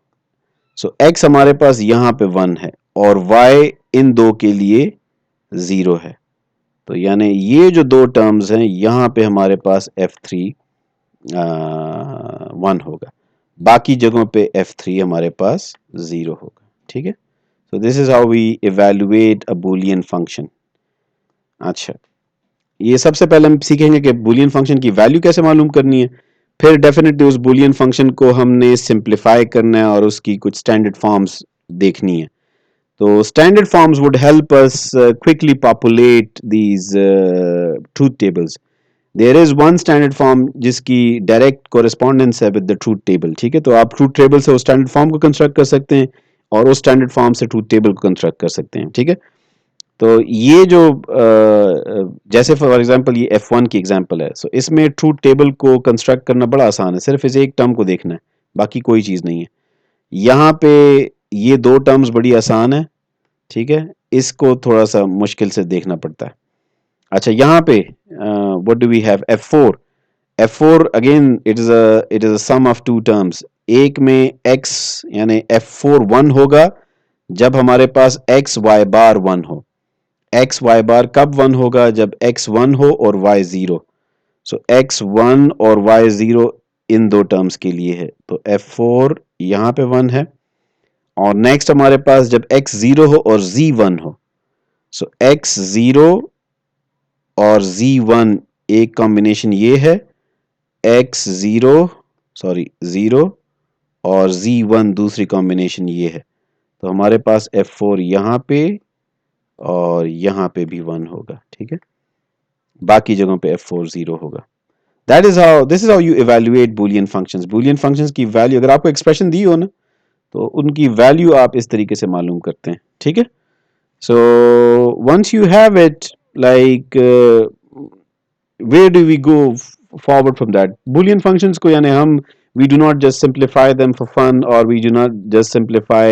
सो x हमारे पास यहाँ पे 1 है और y इन दो के लिए 0 है. तो यानी ये जो दो टर्म्स हैं यहाँ पे हमारे पास f3 1 होगा, बाकी जगहों पे f3 हमारे पास 0 होगा, ठीक है. So this is how we evaluate a boolean function. अच्छा, ये सबसे पहले हम सीखेंगे कि बूलियन फंक्शन की वैल्यू कैसे मालूम करनी है, फिर डेफिनेटली उस बूलियन फंक्शन को हमने सिंप्लीफाई करना है और उसकी कुछ स्टैंडर्ड फॉर्म्स देखनी है. So standard forms would help us quickly populate these truth tables. There is one standard form जिसकी direct correspondence है with the truth table, ठीक है, तो आप truth table से उस standard form को construct कर सकते हैं और उस standard form से truth table को construct कर सकते हैं, ठीक है. तो ये जो जैसे फॉर एग्जांपल ये f1 की एग्जांपल है, सो इसमें ट्रूथ टेबल को कंस्ट्रक्ट करना बड़ा आसान है, सिर्फ इस एक टर्म को देखना है, बाकी कोई चीज़ नहीं है. यहाँ पे ये दो टर्म्स बड़ी आसान है, ठीक है, इसको थोड़ा सा मुश्किल से देखना पड़ता है. अच्छा, यहाँ पे what do we have? f4 again it is a sum of two terms. एक में x यानी f4 1 होगा जब हमारे पास x y बार 1 हो. एक्स वाई बार कब 1 होगा? जब एक्स 1 हो और वाई 0। सो एक्स 1 और वाई 0 इन दो टर्म्स के लिए है, तो F4 यहाँ पे 1 है। और नेक्स्ट हमारे पास जब x 0 हो और z 1 हो, सो x 0 और z 1 एक कॉम्बिनेशन ये है, x 0 सॉरी 0 और z 1 दूसरी कॉम्बिनेशन ये है। तो हमारे पास F4 यहाँ पे और यहाँ पे भी 1 होगा, ठीक है। बाकी जगहों पे F4 0 होगा। This is how you evaluate Boolean functions. Boolean functions की वैल्यू अगर आपको एक्सप्रेशन दी हो ना, तो उनकी वैल्यू आप इस तरीके से मालूम करते हैं, ठीक है। So once you have it, like where do we go forward from that? Boolean functions को यानी हम we do not just simplify them for fun, or we do not just simplify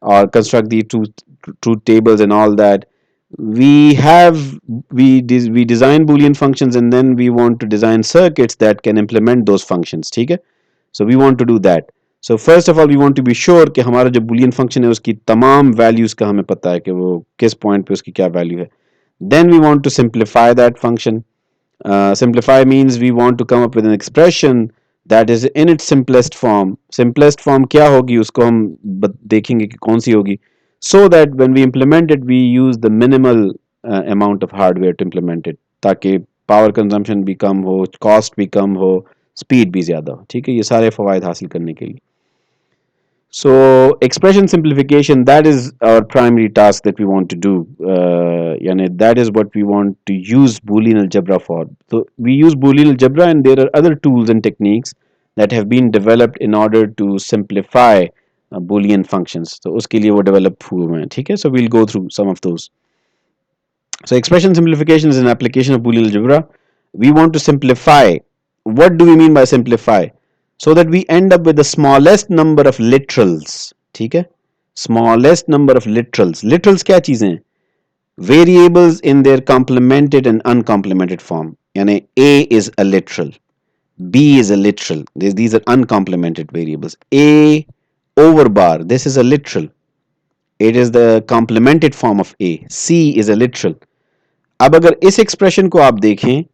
or construct the truth tables and all that. We have we design Boolean functions, and then we want to design circuits that can implement those functions, ठीक है। So we want to do that. So first of all we want to be sure कि हमारा जो boolean function है उसकी तमाम values का हमें पता है कि वो किस point पे उसकी क्या value है। Then we want to simplify that function. Simplify means we want to come up with an expression that is in its simplest form. Simplest form क्या होगी उसको हम देखेंगे कि कौन सी होगी, so that when we implement it we use the minimal amount of hardware to implement it, ताकि power consumption भी कम हो, कॉस्ट भी कम हो, स्पीड भी ज़्यादा हो, ठीक है। ये सारे फ़वायद हासिल करने के लिए। So expression simplification, that is our primary task that we want to do. Yani that is what we want to use Boolean algebra for. So we use Boolean algebra, and there are other tools and techniques that have been developed in order to simplify Boolean functions. So उसके लिए वो develop हुए हैं, ठीक है। So we'll go through some of those. So expression simplification is an application of Boolean algebra. We want to simplify. What do we mean by simplify? So that we end up with the smallest number of literals. ठीक है, smallest number of literals. Literals क्या चीजें हैं? Variables in their complemented and uncomplemented form. यानी A is a literal, B is a literal. These are uncomplemented variables. A over bar, this is a literal. It is the complemented form of A. C is a literal. अब अगर इस expression को आप देखें,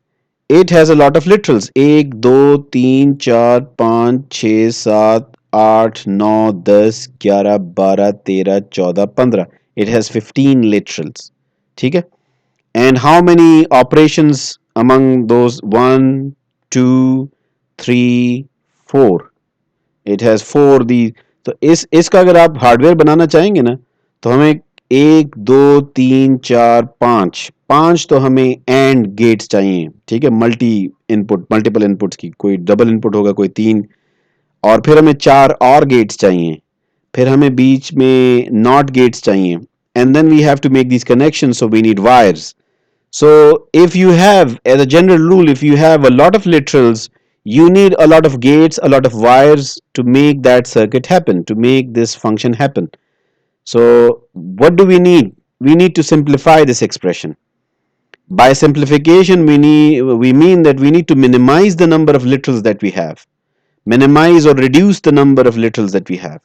it has a lot of literals, 1 2 3 4 5 6 7 8 9 10 11 12 13 14 it has 15 literals, ठीक है। And how many operations among those? 1 2 3 4, it has 4 दी। तो इसका अगर आप हार्डवेयर बनाना चाहेंगे ना, तो हमें 1 2 3 4 5 5 तो हमें एंड गेट्स चाहिए, ठीक है। मल्टीपल इनपुट्स की, कोई डबल इनपुट होगा, कोई 3, और फिर हमें 4 और गेट्स चाहिए, फिर हमें बीच में नॉट गेट्स चाहिए, and then we have to make this connection, so we need wires. So if you have, as a general rule, if you have a lot of literals, you need a lot of gates, a lot of wires to make that circuit happen, to make this function happen. So what do we need? We need to simplify this expression. By simplification, we mean that we need to minimize the number of literals that we have, minimize or reduce the number of literals that we have,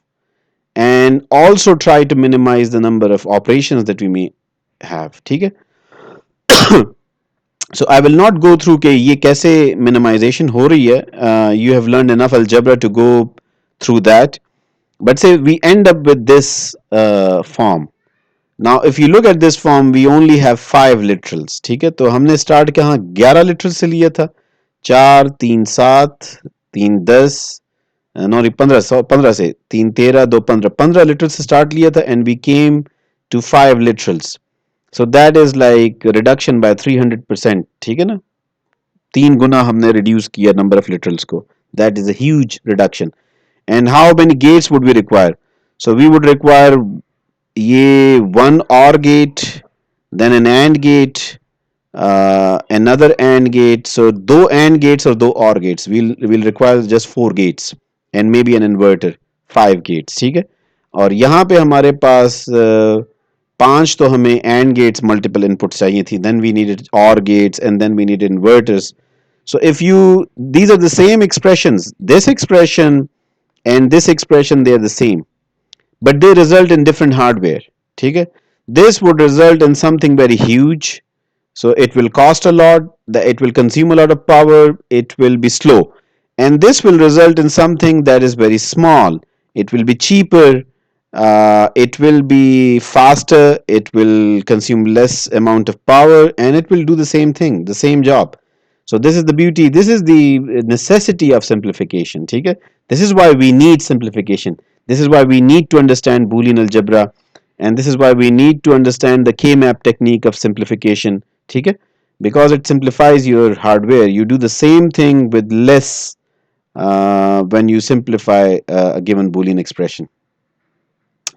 and also try to minimize the number of operations that we may have, ठीक है। So I will not go through कि ये कैसे minimization हो रही है. You have learned enough algebra to go through that. But say we end up with this form. Now if you look at this form, we only have 5 literals, ठीक है। तो हमने start कहाँ 11 literals से लिया था, 4 3 7 3 10 नॉरी 15 से 3 13 2 15 literals से start लिया था, and we came to 5 literals. So that is like reduction by 300%, ठीक है ना। 3 गुना हमने reduce किया number of literals को. That is a huge reduction. And how many gates would we require? So we would require ये one OR gate, then an AND gate, another AND gate. So दो AND gates और दो OR gates. We'll require just 4 gates and maybe an inverter, 5 gates, ठीक है। और यहाँ पे हमारे पास 5 तो हमें AND gates multiple inputs चाहिए थी, then we needed OR gates, and then we needed inverters. So if you, these are the same expressions, this expression and this expression, they are the same, but they result in different hardware, ठीक है। This would result in something very huge. So it will cost a lot, it will consume a lot of power, it will be slow. And this will result in something that is very small. It will be cheaper, it will be faster, it will consume less amount of power, and it will do the same thing, the same job. So this is the beauty, this is the necessity of simplification. Okay? This is why we need simplification. This is why we need to understand Boolean algebra, and this is why we need to understand the K-map technique of simplification. Okay? Because it simplifies your hardware. You do the same thing with less when you simplify a given Boolean expression.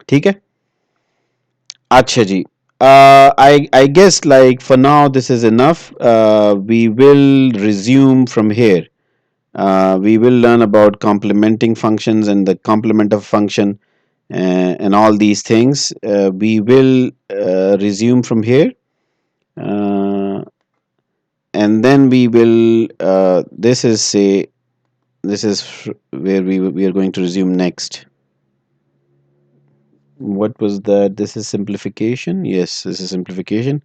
ठीक है? अच्छा जी. I guess like for now this is enough. We will resume from here. We will learn about complementing functions and the complement of function and all these things. We will resume from here. Uh, and then we will this is say this is where we are going to resume next. What was that? This is simplification. Yes, this is simplification,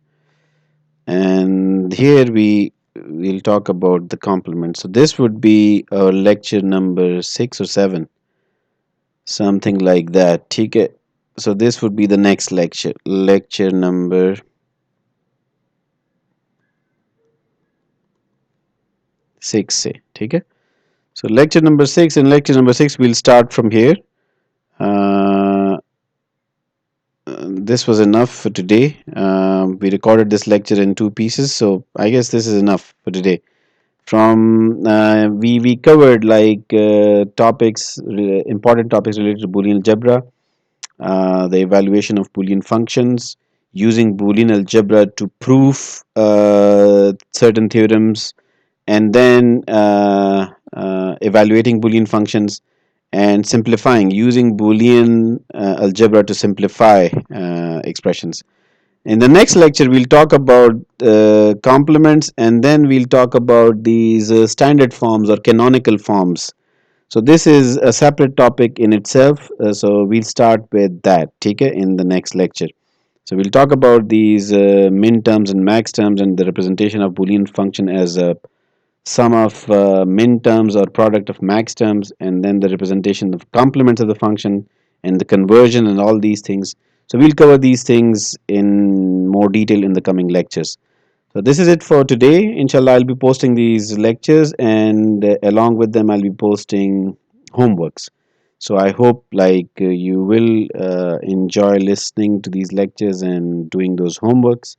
and here we will talk about the complement. So this would be lecture number 6 or 7, something like that. Okay, so this would be the next lecture, lecture number 6 say. Okay, so lecture number 6, and lecture number 6 we'll start from here. uh, this was enough for today. We recorded this lecture in 2 pieces, so I guess this is enough for today. From we covered like important topics related to Boolean algebra, the evaluation of Boolean functions, using Boolean algebra to prove certain theorems, and then evaluating Boolean functions and simplifying, using Boolean algebra to simplify expressions. In the next lecture, we'll talk about complements, and then we'll talk about these standard forms or canonical forms. So this is a separate topic in itself. So we'll start with that, okay, in the next lecture. So we'll talk about these min terms and max terms and the representation of Boolean function as a sum of min terms or product of max terms, and then the representation of complements of the function and the conversion and all these things. So we'll cover these things in more detail in the coming lectures. So this is it for today. Inshallah, I'll be posting these lectures, and along with them I'll be posting homeworks. So I hope like you will enjoy listening to these lectures and doing those homeworks,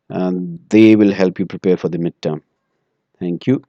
and they will help you prepare for the midterm. Thank you.